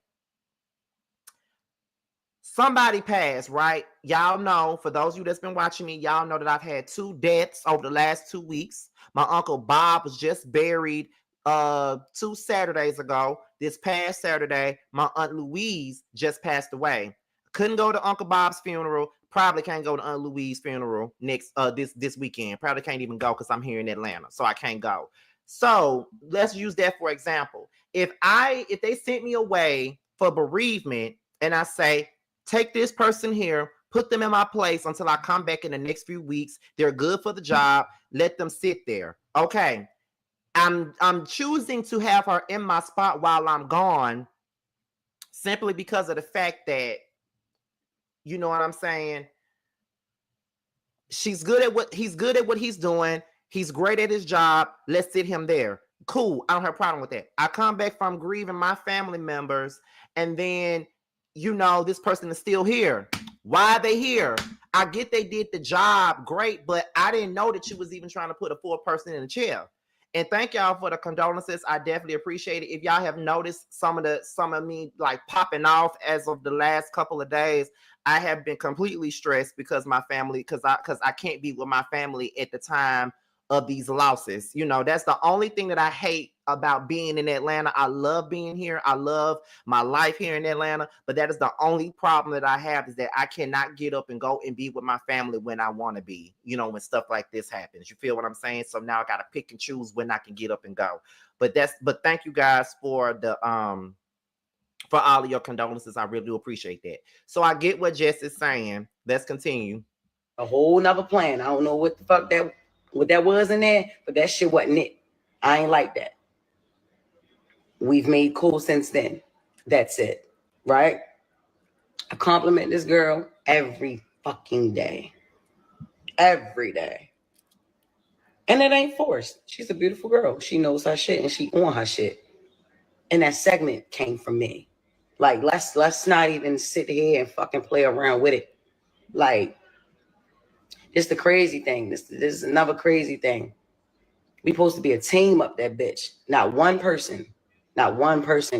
somebody passed, right? Y'all know, for those of you that's been watching me, y'all know that I've had 2 deaths over the last 2 weeks. My Uncle Bob was just buried 2 Saturdays ago. This past Saturday, my Aunt Louise just passed away. Couldn't go to Uncle Bob's funeral. Probably can't go to Aunt Louise's funeral this weekend. Probably can't even go because I'm here in Atlanta, so I can't go. So let's use that for example. If they sent me away for bereavement and I say, take this person here, put them in my place until I come back in the next few weeks. They're good for the job. Let them sit there. Okay. I'm choosing to have her in my spot while I'm gone simply because of the fact that, you know what I'm saying? He's good at what he's doing. He's great at his job. Let's sit him there. Cool. I don't have a problem with that. I come back from grieving my family members and then this person is still here. Why are they here? I get they did the job great, but I didn't know that you was even trying to put a 4th person in a chair. And thank y'all for the condolences. I definitely appreciate it. If y'all have noticed some of me like popping off as of the last couple of days, I have been completely stressed because my family, because I can't be with my family at the time of these losses. That's the only thing that I hate about being in Atlanta. I love being here. I love my life here in Atlanta, but that is the only problem that I have is that I cannot get up and go and be with my family when I want to be, when stuff like this happens. You feel what I'm saying? So now I got to pick and choose when I can get up and go. But thank you guys for for all of your condolences. I really do appreciate that. So I get what Jess is saying. Let's continue. A whole nother plan. I don't know what the fuck what that was in there, but that shit wasn't it. I ain't like that. We've made cool since then. That's it. Right? I compliment this girl every fucking day. Every day. And it ain't forced. She's a beautiful girl. She knows her shit and she on her shit. And that segment came from me. Like, let's not even sit here and fucking play around with it. Like, it's the crazy thing. This is another crazy thing. We supposed to be a team up that bitch. Not one person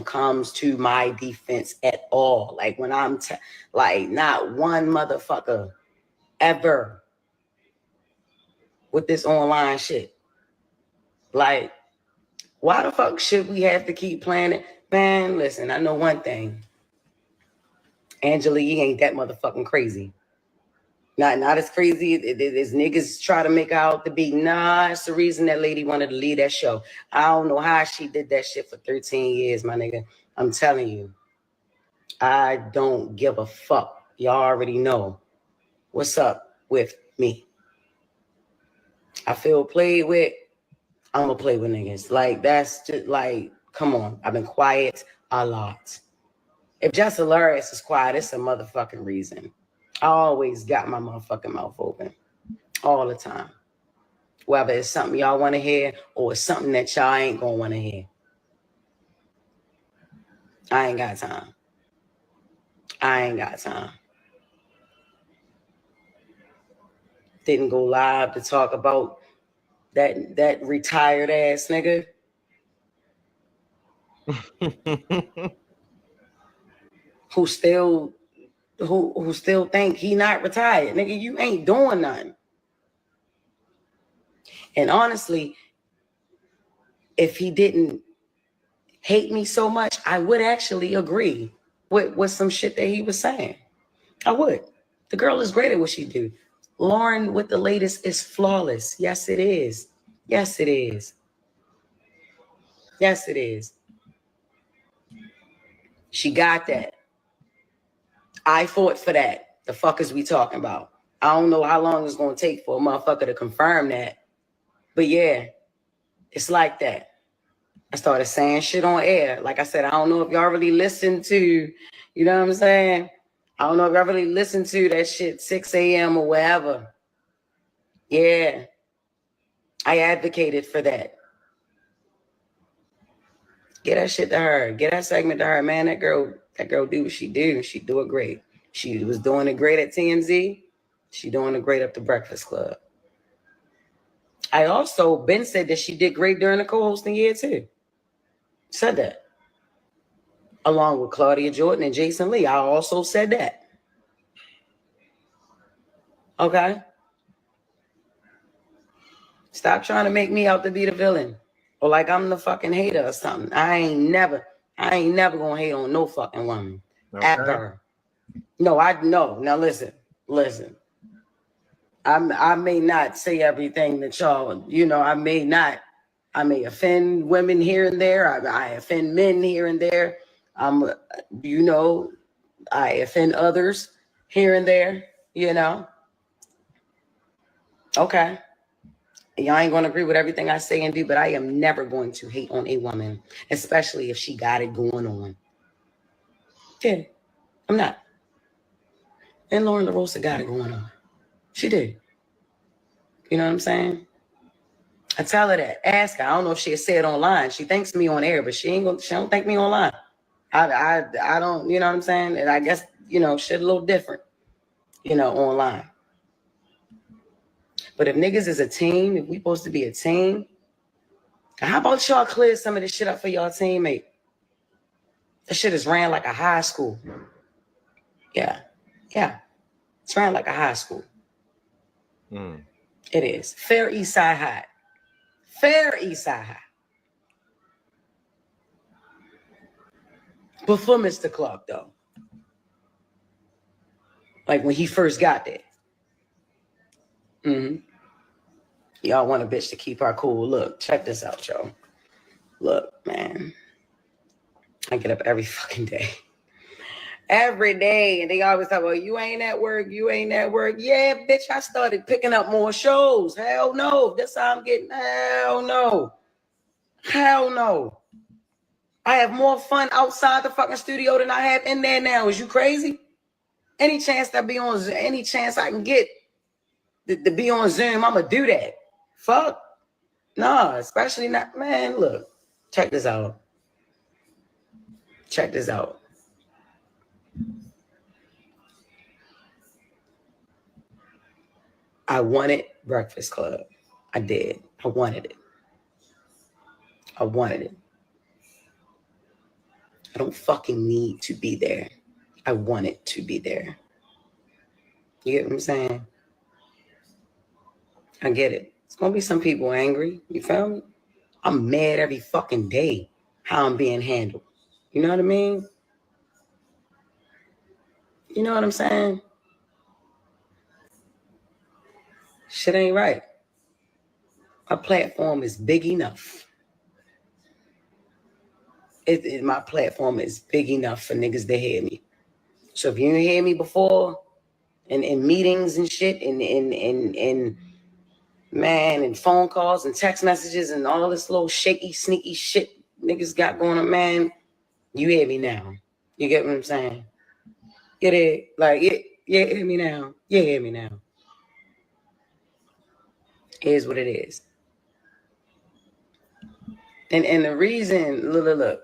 comes to my defense at all. Like when I'm like not one motherfucker ever with this online shit. Like, why the fuck should we have to keep playing it? Man, listen, I know one thing. Angela Yee ain't that motherfucking crazy. Not as crazy as niggas try to make out to be. Nah, it's the reason that lady wanted to leave that show. I don't know how she did that shit for 13 years, my nigga. I'm telling you. I don't give a fuck. Y'all already know what's up with me. I feel played with. I'm gonna play with niggas. Like, that's just like, come on. I've been quiet a lot. If Jess Hilarious is quiet, it's a motherfucking reason. I always got my motherfucking mouth open. All the time. Whether it's something y'all want to hear or it's something that y'all ain't gonna want to hear. I ain't got time. Didn't go live to talk about that retired ass nigga. who still think he not retired. Nigga, you ain't doing nothing. And honestly, if he didn't hate me so much, I would actually agree with some shit that he was saying. I would. The girl is great at what she do. Lauren with the latest is flawless. Yes, it is. Yes, it is. Yes, it is. She got that. I fought for that. The fuck is we talking about? I don't know how long it's going to take for a motherfucker to confirm that. But yeah, it's like that. I started saying shit on air. Like I said, I don't know if y'all really listen to, you know what I'm saying? I don't know if y'all really listen to that shit 6 a.m. or wherever. Yeah. I advocated for that. Get that shit to her. Get that segment to her. Man, that girl do what she do. She do it great. She was doing it great at TMZ. She doing it great up the Breakfast Club. I also been said that she did great during the co-hosting year too. Said that. Along with Claudia Jordan and Jason Lee. I also said that. Okay? Stop trying to make me out to be the villain. Or like I'm the fucking hater or something. I ain't never gonna hate on no fucking woman. Okay. Ever. No. Now listen. I may not say everything that y'all, I may offend women here and there. I offend men here and there. I offend others here and there, Okay. Y'all ain't going to agree with everything I say and do, but I am never going to hate on a woman, especially if she got it going on. Yeah, I'm not. And Lauren LaRosa got it going on. She did. You know what I'm saying? I tell her that. Ask her. I don't know if she'll say it online. She thanks me on air, but she don't thank me online. I don't, you know what I'm saying? And I guess, shit a little different, online. But if niggas is a team, if we supposed to be a team, how about y'all clear some of this shit up for y'all teammate? That shit is ran like a high school. Yeah. It's ran like a high school. It is. Fair East Side High. Before Mr. Clark, though. Like when he first got there. Y'all want a bitch to keep her cool. Look, check this out, y'all. Look, man. I get up every fucking day. Every day. And they always talk about, you ain't at work. Yeah, bitch, I started picking up more shows. Hell no. That's how I'm getting. Hell no. I have more fun outside the fucking studio than I have in there now. Is you crazy? Any chance I can get to be on Zoom, I'm going to do that. Fuck. No, especially not. Man, look. Check this out. I wanted Breakfast Club. I did. I wanted it. I wanted it. I don't fucking need to be there. I want it to be there. You get what I'm saying? I get it. It's going to be some people angry. You feel me? I'm mad every fucking day how I'm being handled. You know what I mean? You know what I'm saying? Shit ain't right. My platform is big enough. My platform is big enough for niggas to hear me. So if you didn't hear me before, in meetings and shit, and phone calls and text messages and all this little shaky, sneaky shit niggas got going on, man, you hear me now. You get what I'm saying? Get it? Like, you hear me now. You hear me now. Here's what it is. And the reason, look.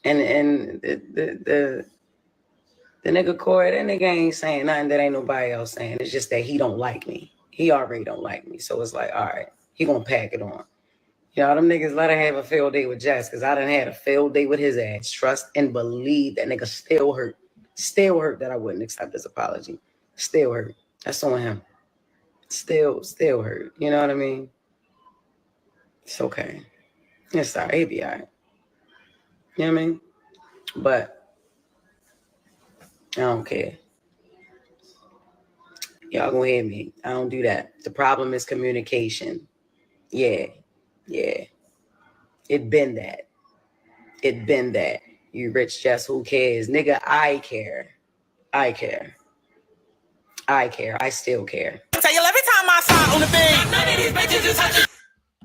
And the nigga Corey, that nigga ain't saying nothing that ain't nobody else saying. It's just that he don't like me. He already don't like me. So it's like, all right, he gonna pack it on. You know, them niggas let her have a field day with Jess, because I done had a field day with his ass. Trust and believe that nigga still hurt. Still hurt that I wouldn't accept his apology. Still hurt. That's on him. Still hurt. You know what I mean? It's okay. It's all right. He'll be all right. You know what I mean? But I don't care. Y'all gonna hear me. I don't do that. The problem is communication. Yeah. It been that. You rich Jess, who cares? Nigga, I care. I still care. Tell you every time I saw on the bed, none of these bitches is touching.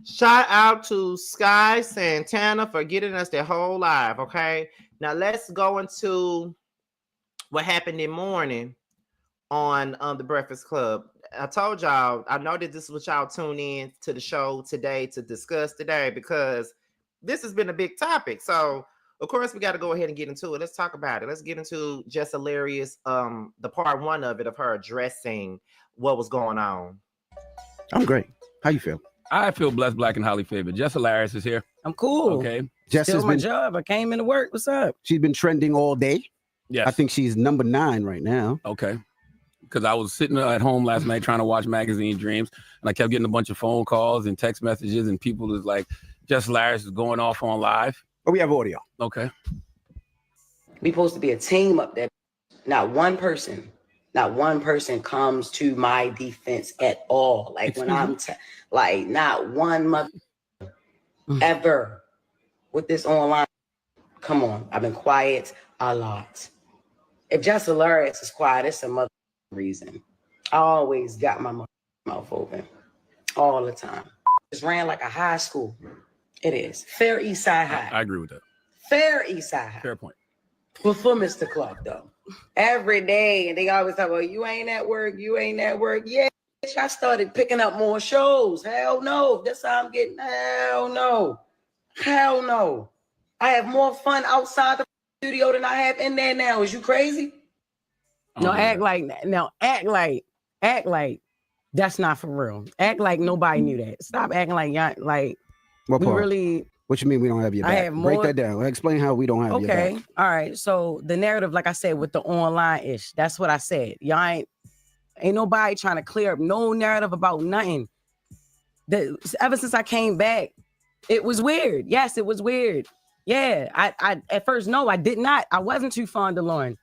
Shout out to Sky Santana for getting us their whole live, okay? Now let's go into what happened in morning on the Breakfast Club. I told y'all, I know that this is what y'all tune in to the show today to discuss today, because this has been a big topic. So, of course, we got to go ahead and get into it. Let's talk about it. Let's get into Jess Hilarious, the part one of it, of her addressing what was going on. I'm great. How you feel? I feel blessed, black, and highly favored. Jess Hilarious is here. I'm cool. Okay. Jess Still has my been job. I came into work. What's up? She's been trending all day. Yes. I think she's number 9 right now. Okay. Because I was sitting at home last night trying to watch Magazine Dreams, and I kept getting a bunch of phone calls and text messages, and people was like, Jess Hilarious is going off on live. Oh, we have audio. Okay. We supposed to be a team up there. Not one person comes to my defense at all. Like when I'm like, not one mother ever with this online. Come on, I've been quiet a lot. If Jess Hilarious is quiet, it's some other reason. I always got my mouth open all the time. Just ran like a high school. It is Fair East Side High. I agree with that. Fair East Side High. Fair point. Before Mr. Clark, though. Every day, and they always talk about, you ain't at work. Yeah, I started picking up more shows. Hell no. That's how I'm getting. Hell no. I have more fun outside the studio than I have in there now. Is you crazy? No, act like that's not for real. Act like nobody knew that. Stop acting like y'all like What we part? really. What you mean we don't have your back? I have Break more- that down. Explain how we don't have your back. Okay, all right. So the narrative, like I said, with the online ish, that's what I said. Y'all ain't nobody trying to clear up no narrative about nothing. Ever since I came back, it was weird. Yes, it was weird. Yeah, I at first, no, I did not. I wasn't too fond of Lauren.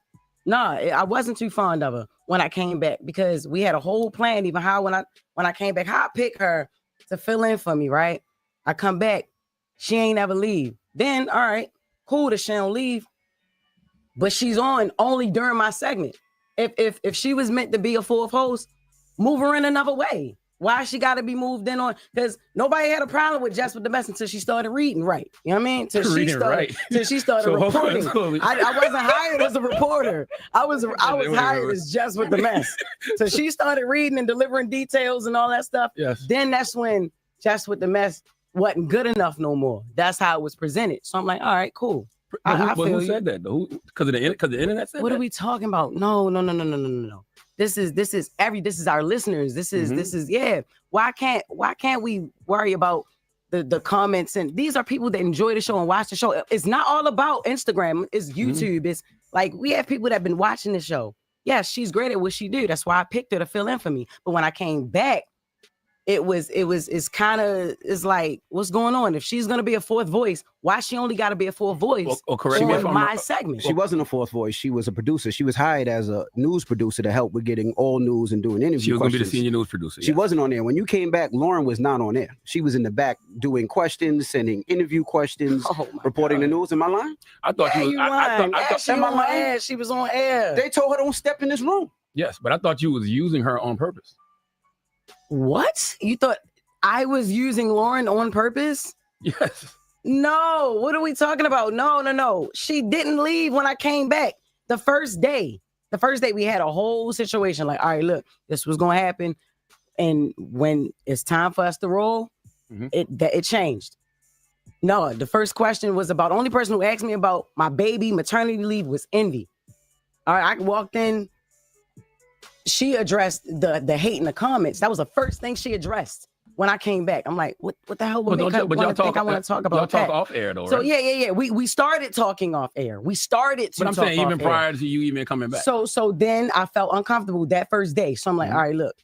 No, I wasn't too fond of her when I came back, because we had a whole plan. Even how when I came back, how I pick her to fill in for me, right? I come back, she ain't ever leave. Then, all right, cool that she don't leave, but she's on only during my segment. If she was meant to be a fourth host, move her in another way. Why she got to be moved in on? Because nobody had a problem with Jess with the mess until she started reading right. You know what I mean? Till she started So, reporting. I wasn't hired as a reporter. I was hired as Jess with the mess. So she started reading and delivering details and all that stuff. Yes. Then that's when Jess with the mess wasn't good enough no more. That's how it was presented. So I'm like, all right, cool. Who said that though? Because the internet said what that? are we talking about? No. This is our listeners. This is yeah. Why can't we worry about the comments, and these are people that enjoy the show and watch the show. It's not all about Instagram. It's YouTube. It's like we have people that have been watching the show. Yes, she's great at what she do. That's why I picked her to fill in for me. But when I came back, it's like, what's going on? If she's gonna be a fourth voice, why she only got to be a fourth voice on my segment? She wasn't a fourth voice. She was a producer. She was hired as a news producer to help with getting all news and doing interviews. She was gonna be the senior news producer. She wasn't on there. When you came back, Lauren was not on there. She was in the back doing questions, sending interview questions, reporting the news. Am I lying? I thought you was. I thought she was on air. They told her don't step in this room. Yes, but I thought you was using her on purpose. What? You thought I was using Lauren on purpose? Yes. No. What are we talking about? No. She didn't leave when I came back. The first day we had a whole situation. Like, all right, look, this was going to happen. And when it's time for us to roll, it changed. No, the first question was about, the only person who asked me about my baby maternity leave was Envy. All right, I walked in. She addressed the hate in the comments. That was the first thing she addressed when I came back. I'm like, what the hell would I want to talk about? Y'all talk off air though, right? So yeah. We started talking off air. But I'm saying even prior to you even coming back. So then I felt uncomfortable that first day. So I'm like, all right, look.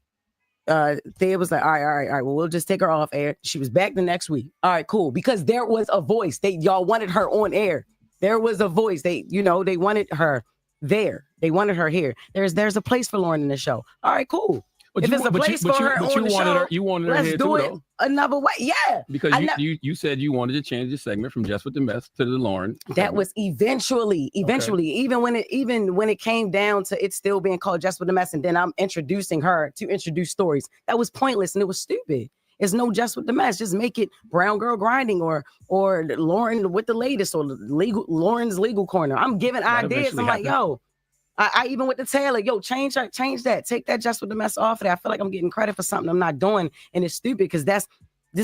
Thea was like, all right. Well, we'll just take her off air. She was back the next week. All right, cool. Because there was a voice. Y'all wanted her on air. There was a voice. They wanted her there. They wanted her here. There's a place for Lauren in the show. All right, cool. If there's a place for her on the show, you wanted her let's here do too, it though. Another way. Yeah. Because you said you wanted to change the segment from Jess with the Mess to the Lauren. That was eventually, okay. even when it came down to it still being called Jess with the Mess, and then I'm introducing her to introduce stories. That was pointless and it was stupid. It's no Jess with the Mess. Just make it Brown Girl Grinding or Lauren with the latest or Lauren's Legal Corner. I'm giving ideas. I'm like, yo. I even with the Taylor, change that. Take that Jess with the Mess off of there. I feel like I'm getting credit for something I'm not doing, and it's stupid because this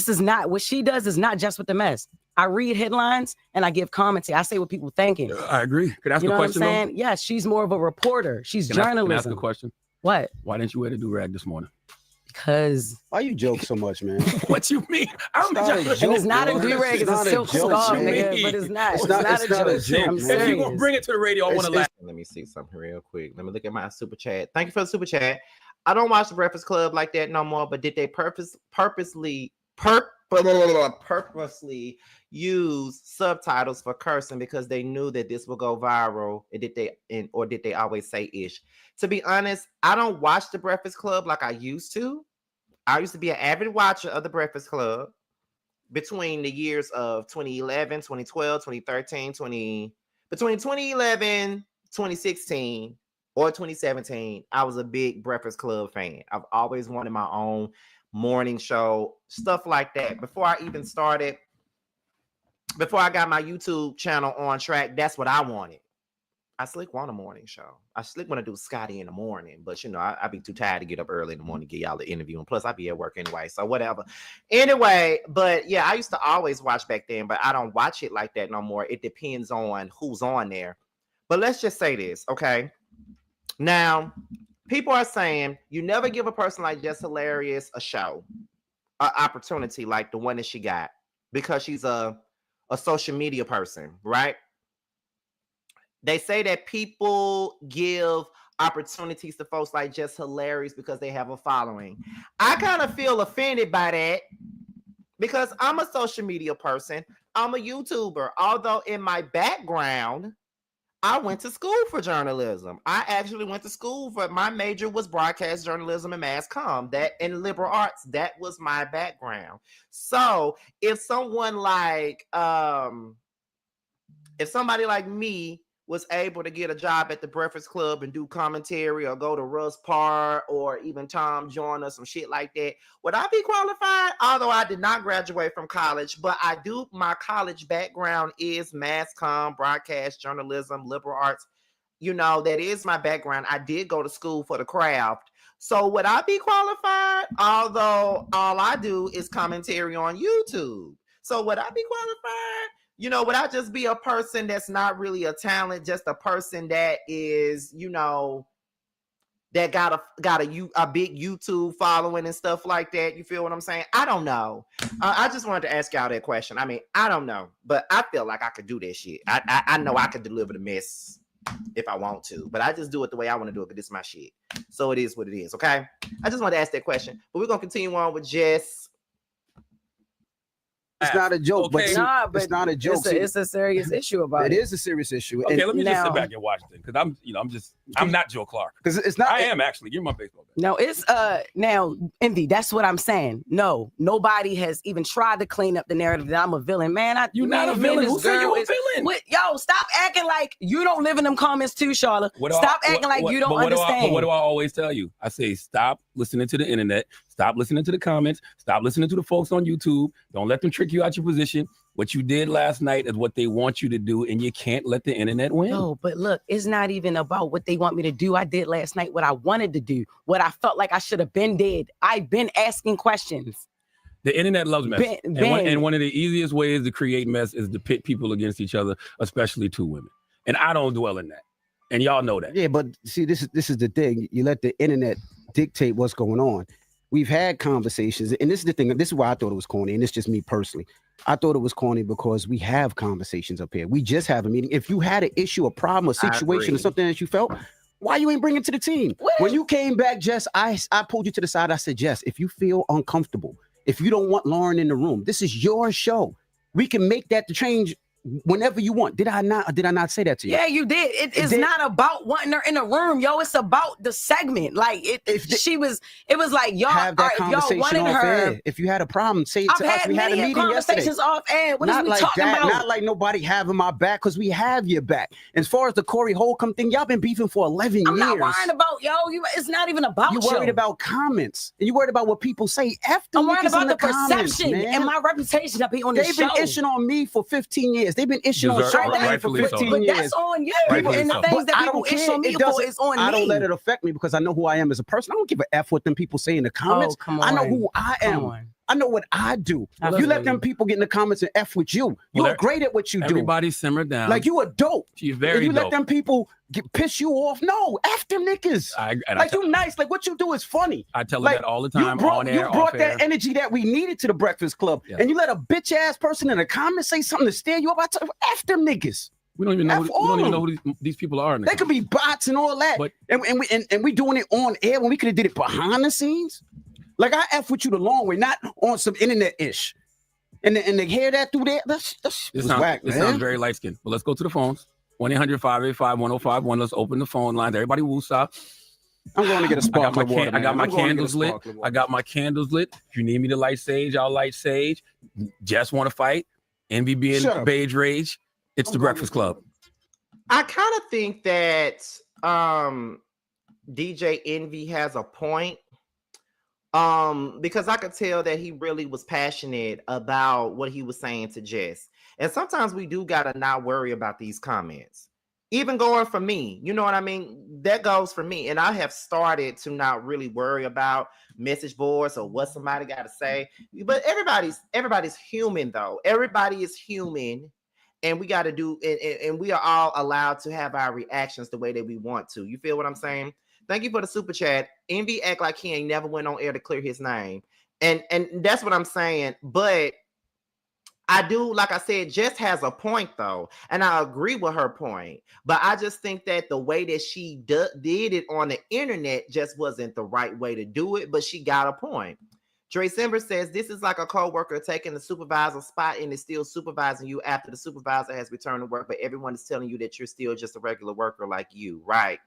is not what she does. Is not Jess with the Mess. I read headlines and I give commentary. I say what people thinking. I agree. Could I ask a question? What I'm saying? Yeah, she's more of a reporter. She's journalism. Can I ask a question? What? Why didn't you wear the do-rag this morning? Because why you joke so much, man? What you mean? It's not a do-rag. It's a silk scarf, nigga. But it's not. It's not a joke. I'm serious. If you gonna bring it to the radio, I want to laugh. Let me see something real quick. Let me look at my super chat. Thank you for the super chat. I don't watch the Breakfast Club like that no more. But did they purposely use subtitles for cursing because they knew that this would go viral? Or did they always say ish? To be honest, I don't watch the Breakfast Club like I used to. I used to be an avid watcher of the Breakfast Club between the years of 2011, 2012, 2013, between 2011, 2016, or 2017. I was a big Breakfast Club fan. I've always wanted my own morning show, stuff like that. Before I got my YouTube channel on track, that's what I wanted. I slick want a morning show. I slick want to do Scotty in the morning, but I be too tired to get up early in the morning to get y'all the interview. And plus I be at work anyway, so whatever. Anyway, but yeah, I used to always watch back then, but I don't watch it like that no more. It depends on who's on there. But let's just say this, okay? Now, people are saying you never give a person like Jess Hilarious a show, an opportunity like the one that she got, because she's a social media person, right? They say that people give opportunities to folks like Jess Hilarious because they have a following. I kind of feel offended by that because I'm a social media person. I'm a YouTuber. Although in my background, I went to school for journalism. I actually went to school for, my major was broadcast journalism and mass comm, that and liberal arts. That was my background. So if somebody like me was able to get a job at the Breakfast Club and do commentary or go to Russ Parr or even Tom Joyner, some shit like that, would I be qualified? Although I did not graduate from college, but I do, my college background is mass comm, broadcast journalism, liberal arts. That is my background. I did go to school for the craft. So would I be qualified? Although all I do is commentary on YouTube. So would I be qualified? Would I just be a person that's not really a talent, just a person that is, that got a big YouTube following and stuff like that. You feel what I'm saying? I don't know. I just wanted to ask y'all that question. I mean, I don't know, but I feel like I could do that shit. I know I could deliver the mess if I want to, but I just do it the way I want to do it because this is my shit. So it is what it is, okay? I just want to ask that question, but we're going to continue on with Jess. It's not a joke, Okay. but it's not a joke. It's a serious issue about it. It is a serious issue. Okay, let me just now- sit back and watch it because I'm not Joe Clark. Because it's not. I am actually. Give me my baseball bat. No, it's now Envy. That's what I'm saying. No, nobody has even tried to clean up the narrative that I'm a villain. Man, You're not a villain. Who said you a villain? Yo, stop acting like you don't live in them comments too, Charlotte. Stop acting like you don't understand. But what do I always tell you? I say stop listening to the internet. Stop listening to the comments. Stop listening to the folks on YouTube. Don't let them trick you out your position. What you did last night is what they want you to do, and you can't let the internet win. No, but look, it's not even about what they want me to do. I did last night what I wanted to do, what I felt like I should have been did. I've been asking questions. The internet loves mess. And one of the easiest ways to create mess is to pit people against each other, especially two women. And I don't dwell in that. And y'all know that. Yeah, but see, this is the thing. You let the internet dictate what's going on. We've had conversations, and this is the thing. This is why I thought it was corny, and it's just me personally. I thought it was corny because we have conversations up here. We just have a meeting. If you had an issue, a problem, a situation, or something that you felt, why you ain't bringing it to the team? When you came back, Jess, I pulled you to the side. I said, Jess, if you feel uncomfortable, if you don't want Lauren in the room, this is your show. We can make that the change whenever you want. Did I not say that to you? Yeah, you did. It's not about wanting her in the room, yo. It's about the segment. Like it was like y'all have that conversation wanted off her. air. If you had a problem, say it to us. We had a meeting conversations yesterday. off air. What not is we like talking that. about? Not like nobody having my back, because we have your back. As far as the Corey Holcomb thing, y'all been beefing for 11 years. I'm not worried about it's not even about you. Worried about comments, and you worried about what people say after. I'm worried about the comments, perception man. and my reputation to be on the show. They've been ishing on me for 15 years. They've been ishing on Charlotte for 15 but years. that's on you. Rightfully And the so. things that I people don't ish care. on me It for doesn't- is on me. I don't let it affect me because I know who I am as a person. I don't give a F what them people say in the comments. Oh, come I know on. who I am. Come on. I know what I do. Absolutely. You let them people get in the comments and F with you. You're great at what you do. Everybody simmer down. Like you are dope. She's very and you dope. let them people piss you off. No, F them niggas. You nice. Like what you do is funny. I tell her Like, that all the time. On air, you brought off that air. energy that we needed to the Breakfast Club. Yeah. And you let a bitch ass person in the comments say something to steer you up. I tell F them niggas. We don't even know. Who these people are. They could be bots and all that. But, and we doing it on air when we could have did it behind the scenes. Like I F with you the long way, not on some internet ish. And to hear that through there, this whack, man. This sounds very light skinned. But let's go to the phones. 1-800-585-1051. Let's open the phone lines. Everybody woosah. I'm going to get a sparkling water. I got my candles lit. I got my candles lit. If you need me to light sage, I'll light sage. Just want to fight. Envy being beige rage. It's the Breakfast Club. I kind of think that DJ Envy has a point. Because I could tell that he really was passionate about what he was saying to Jess. And sometimes we do gotta not worry about these comments. Even going for me, you know what I mean? That goes for me. And I have started to not really worry about message boards or what somebody gotta say. But everybody's human though. Everybody is human. And we gotta do and we are all allowed to have our reactions the way that we want to. You feel what I'm saying? Thank you for the super chat. Envy act like he ain't never went on air to clear his name. And that's what I'm saying. But I do, like I said, Jess has a point though. And I agree with her point. But I just think that the way that she did it on the internet just wasn't the right way to do it. But she got a point. Dre Simber says, this is like a co-worker taking the supervisor's spot and is still supervising you after the supervisor has returned to work, but everyone is telling you that you're still just a regular worker like you, right?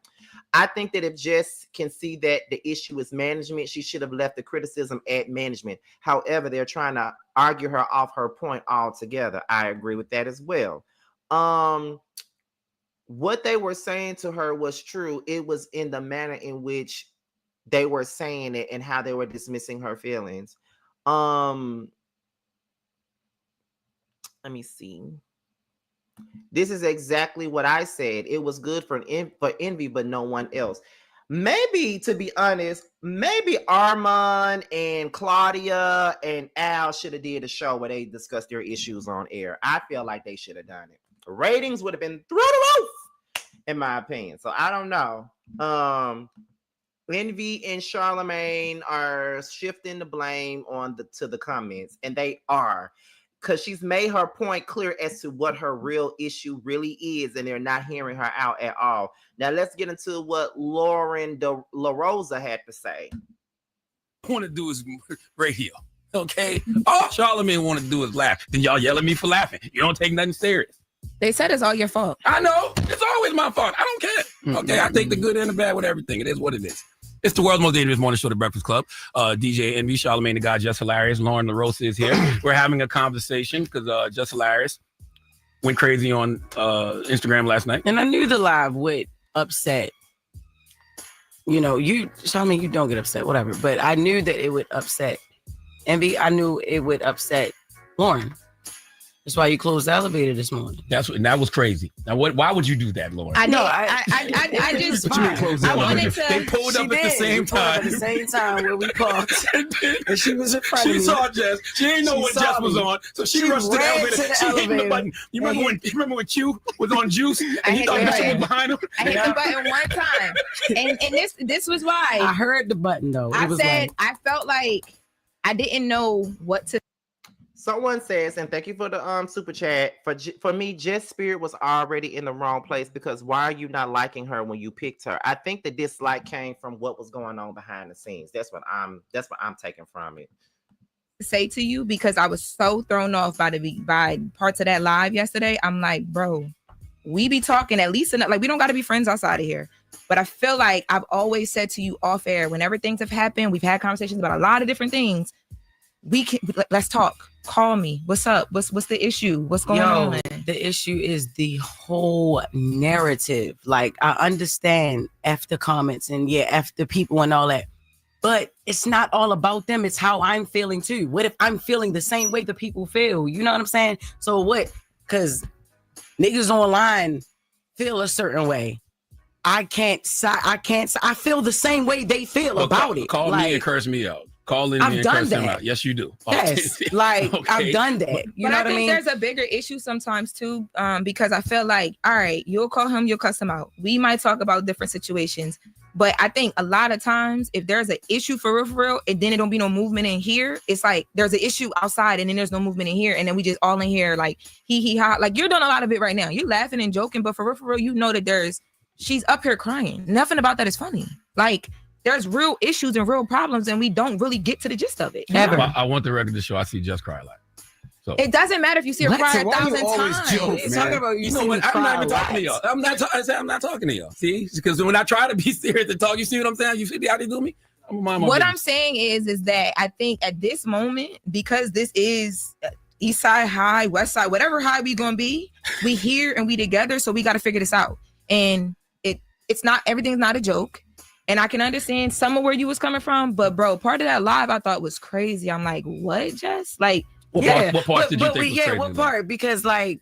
I think that if Jess can see that the issue is management, she should have left the criticism at management. However, they're trying to argue her off her point altogether. I agree with that as well. What they were saying to her was true. It was in the manner in which they were saying it and how they were dismissing her feelings. Let me see. This is exactly what I said. It was good for Envy, but no one else. Maybe, to be honest, maybe Armand and Claudia and Al should have did a show where they discussed their issues on air. I feel like they should have done it. The ratings would have been through the roof, in my opinion. So I don't know. Envy and Charlemagne are shifting the blame on to the comments, and they are, because she's made her point clear as to what her real issue really is, and they're not hearing her out at all. Now let's get into what Lauren La Rosa had to say. Want to do is radio, okay? All Charlemagne want to do is laugh. Then y'all yell at me for laughing. You don't take nothing serious. They said it's all your fault. I know. It's always my fault. I don't care. Okay, I take the good and the bad with everything. It is what it is. It's the world's most dangerous morning show, The Breakfast Club. DJ Envy, Charlemagne the guy, Jess Hilarious, Lauren LaRosa is here. We're having a conversation because Jess Hilarious went crazy on Instagram last night. And I knew the live would upset. You know, Charlemagne, you don't get upset, whatever. But I knew that it would upset Envy. I knew it would upset Lauren. That's why you closed the elevator this morning. That was crazy. Now, why would you do that, Lauren? I know. I just. What you mean close the elevator? To, they pulled up at the same time. At the same time where we parked, and she was in front of me. She saw Jess. She didn't know what Jess was on, so she rushed to the elevator. She hit the button. You remember when Q was on Juice and he thought Bishop was behind him? I hit the button one time, and this was why I heard the button though. I said I felt like I didn't know what to. Someone says, and thank you for the super chat. For me, Jess' spirit was already in the wrong place, because why are you not liking her when you picked her? I think the dislike came from what was going on behind the scenes. That's what I'm taking from it. Say to you, because I was so thrown off by parts of that live yesterday. I'm like, bro, we be talking at least enough. Like, we don't got to be friends outside of here. But I feel like I've always said to you off air, whenever things have happened, we've had conversations about a lot of different things. Let's talk. Call me. What's up? What's the issue? What's going on? The issue is the whole narrative. Like, I understand F the comments and F the people and all that, but it's not all about them. It's how I'm feeling too. What if I'm feeling the same way the people feel? You know what I'm saying? So what? Because niggas online feel a certain way. I feel the same way they feel about it. Call me and curse me out. Call in and curse them out. Yes, you do. Yes, like okay. I've done that. You know what I mean? There's a bigger issue sometimes too, because I feel like, all right, you'll call him, you'll cuss him out. We might talk about different situations, but I think a lot of times, if there's an issue for real, and then it don't be no movement in here, it's like there's an issue outside, and then there's no movement in here, and then we just all in here like he ha. Like, you're doing a lot of it right now. You're laughing and joking, but for real, you know that she's up here crying. Nothing about that is funny. Like, there's real issues and real problems, and we don't really get to the gist of it. I want the record to show I see Jess cry a lot. So it doesn't matter if you see her cry 1,000 times. Talking about you know what? I'm not even talking to y'all. I'm not talking to y'all. See, because when I try to be serious and talk, you see what I'm saying? You see how they do me? I'm saying is that I think at this moment, because this is East Side High, West Side, whatever high we gonna be, we here and we together, so we got to figure this out. And it's not, everything's not a joke. And I can understand some of where you was coming from, but bro, part of that live I thought was crazy. I'm like, what, Jess? Like, what part did you think was crazy? What part? Because like,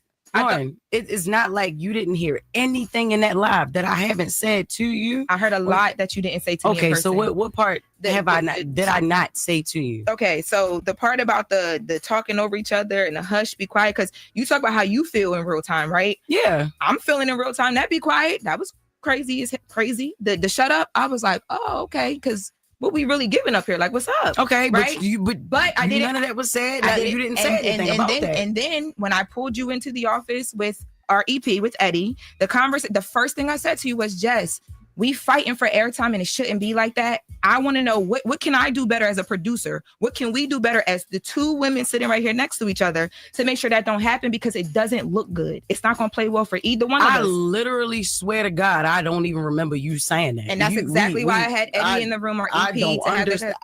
it's not like you didn't hear anything in that live that I haven't said to you. I heard a lot that you didn't say to me. Okay, so what part did I not say to you? Okay, so the part about the talking over each other and the hush, be quiet, because you talk about how you feel in real time, right? Yeah, I'm feeling in real time. That be quiet. That was crazy. The shut up. I was like, oh, okay, because what we really giving up here? Like, what's up? Okay, right? But I didn't. None of that was said. You didn't say anything about that. And then when I pulled you into the office with our EP with Eddie, the first thing I said to you was, Jess, we fighting for airtime, and it shouldn't be like that. I want to know what can I do better as a producer? What can we do better as the two women sitting right here next to each other to make sure that don't happen, because it doesn't look good. It's not going to play well for either one of us. I literally swear to God, I don't even remember you saying that. And that's exactly why I had Eddie in the room, or EP,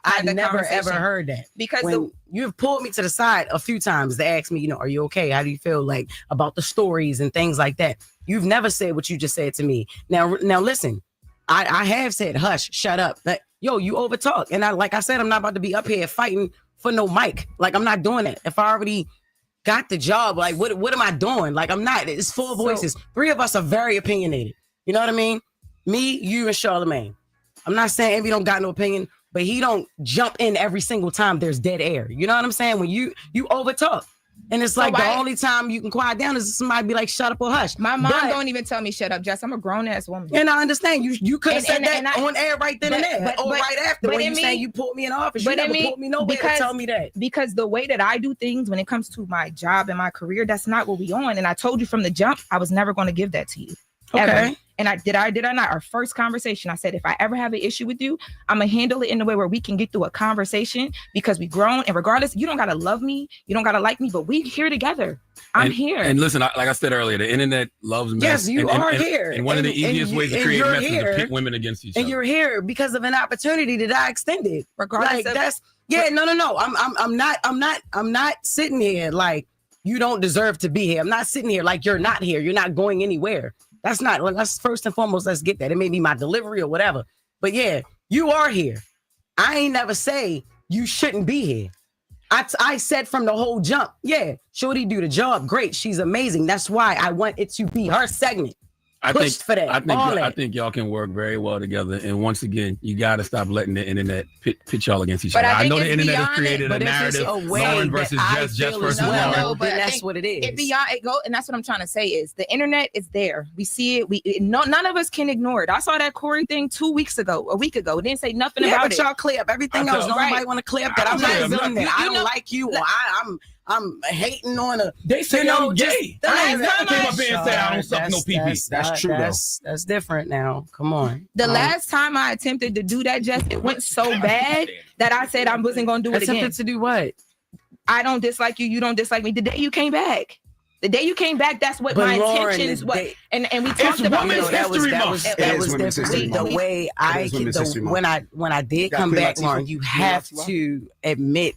I never ever heard that. Because you've pulled me to the side a few times to ask me, are you okay? How do you feel like about the stories and things like that? You've never said what you just said to me. Now listen. I have said, hush, shut up. Like, yo, you overtalk. And like I said, I'm not about to be up here fighting for no mic. Like, I'm not doing it. If I already got the job, like, what am I doing? Like, I'm not. It's four voices. Three of us are very opinionated. You know what I mean? Me, you, and Charlemagne. I'm not saying Envy don't got no opinion, but he don't jump in every single time there's dead air. You know what I'm saying? When you overtalk. And it's like the only time you can quiet down is somebody be like, shut up or hush. My mom don't even tell me shut up, Jess. I'm a grown-ass woman. And I understand. You could have said that on air right then and there. Or right after when you saying you pulled me in the office. You never pulled me nowhere to tell me that. Because the way that I do things when it comes to my job and my career, that's not what we on. And I told you from the jump, I was never going to give that to you. Okay. Ever. And I did I not? Our first conversation, I said, if I ever have an issue with you, I'm gonna handle it in a way where we can get through a conversation because we grown. And regardless, you don't gotta love me, you don't gotta like me, but we here together. I'm here. And listen, like I said earlier, the internet loves mess. Yes, you are here. And one of the easiest ways to create mess is to pit women against each other. And you're here because of an opportunity that I extended. Regardless, no. I'm not sitting here like you don't deserve to be here. I'm not sitting here like you're not here. You're not going anywhere. That's first and foremost, let's get that. It may be my delivery or whatever. But yeah, you are here. I ain't never say you shouldn't be here. I said from the whole jump, yeah, Shorty do the job. Great. She's amazing. That's why I want it to be her segment. I think y'all can work very well together. And once again, you got to stop letting the internet pit y'all against each other. I know the internet has created a narrative, Lauren versus Jess versus Lauren. But that's what it is. And that's what I'm trying to say is the internet is there. We see it. None of us can ignore it. I saw that Corey thing a week ago. It didn't say nothing about it. Y'all clear up everything else. Nobody want to clear up that I'm not doing that. I don't like you, or I'm hating on a. They say I'm gay. I came up here and said I don't suck no pee-pee. That's true, though. That's different now. Come on. The last time I attempted to do that, Jess, it went so bad that I said I wasn't going to do it again. Attempted to do what? I don't dislike you. You don't dislike me. The day you came back. That's what my intentions were. And we talked about it. That was different. The way when I did come back, Lauren, you have to admit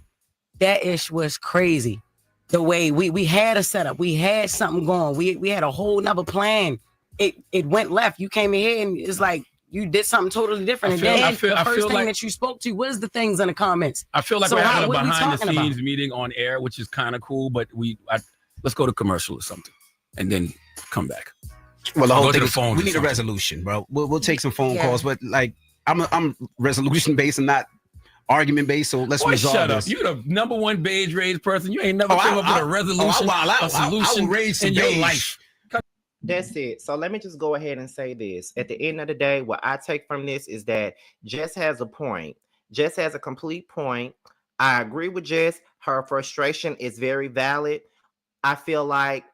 that ish was crazy. The way we had a setup, we had something going, we had a whole nother plan. It went left. You came in here and it's like you did something totally different. The first thing that you spoke to was the things in the comments. I feel like we're having a behind the scenes meeting on air, which is kind of cool. But let's go to commercial or something, and then come back. Well, the whole thing is we need a resolution, bro. We'll take some phone calls, but like I'm resolution based and not argument based, so let's resolve shut this. Up. You're the number one beige rage person. You ain't never come up with a resolution, a solution in your life. That's it. So let me just go ahead and say this. At the end of the day, what I take from this is that Jess has a point. Jess has a complete point. I agree with Jess. Her frustration is very valid. I feel like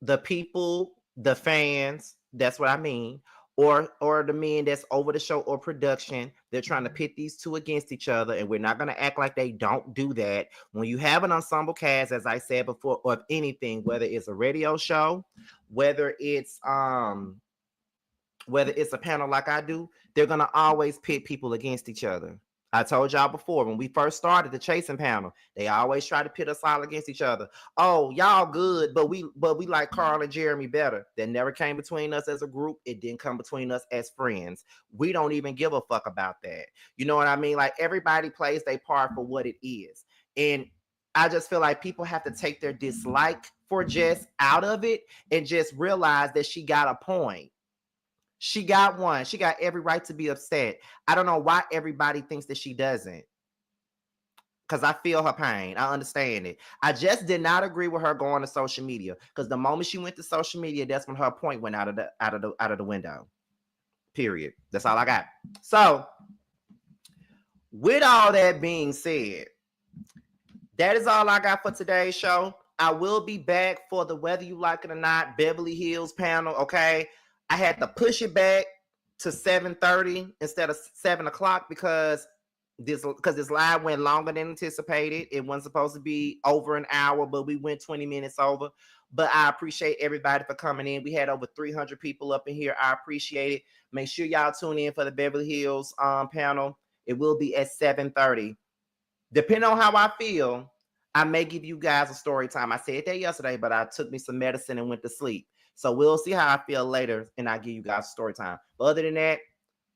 the people, the fans, that's what I mean, or the men that's over the show or production, they're trying to pit these two against each other, and we're not going to act like they don't do that. When you have an ensemble cast, as I said before, of anything, whether it's a radio show, whether it's a panel like I do, they're going to always pit people against each other. I told y'all before, when we first started the chasing panel, they always try to pit us all against each other. Oh, y'all good, but we like Carl and Jeremy better. That never came between us as a group. It didn't come between us as friends. We don't even give a fuck about that. You know what I mean? Like, everybody plays their part for what it is. And I just feel like people have to take their dislike for Jess out of it and just realize that she got a point. She got one. She got every right to be upset. I don't know why everybody thinks that she doesn't. Because I feel her pain. I understand it. I just did not agree with her going to social media. Because the moment she went to social media, that's when her point went out of the window. Period. That's all I got. So, with all that being said, that is all I got for today's show. I will be back for the Whether You Like It or Not Beverly Hills panel, okay? I had to push it back to 7:30 instead of 7 o'clock because this live went longer than anticipated. It wasn't supposed to be over an hour, but we went 20 minutes over. But I appreciate everybody for coming in. We had over 300 people up in here. I appreciate it. Make sure y'all tune in for the Beverly Hills panel. It will be at 7:30. Depending on how I feel, I may give you guys a story time. I said that yesterday, but I took me some medicine and went to sleep. So we'll see how I feel later, and I'll give you guys story time. But other than that,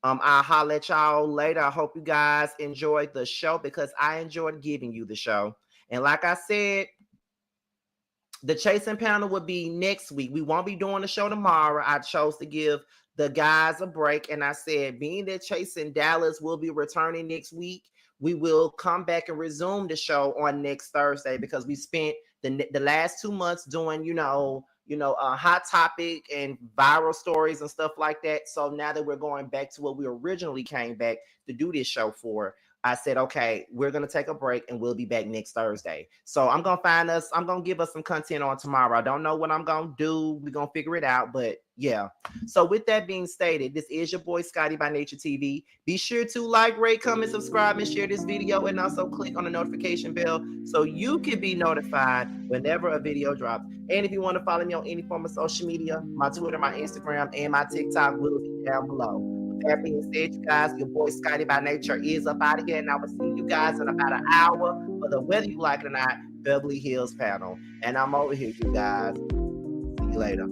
I'll holler at y'all later. I hope you guys enjoyed the show because I enjoyed giving you the show. And like I said, the chasing panel will be next week. We won't be doing the show tomorrow. I chose to give the guys a break, and I said, being that Chasing Dallas will be returning next week, we will come back and resume the show on next Thursday because we spent the last 2 months doing, hot topic and viral stories and stuff like that. So now that we're going back to what we originally came back to do this show for, I said, okay, we're going to take a break and we'll be back next Thursday. So I'm going to give us some content on tomorrow. I don't know what I'm going to do. We're going to figure it out, but yeah. So with that being stated, this is your boy Scotty by Nature TV. Be sure to like, rate, comment, subscribe, and share this video, and also click on the notification bell so you can be notified whenever a video drops. And if you want to follow me on any form of social media, my Twitter, my Instagram, and my TikTok will be down below. That being said, you guys, your boy Scotty by Nature is up out of here, and I will see you guys in about an hour for the Whether You Like It or Not Beverly Hills panel. And I'm over here, you guys. See you later.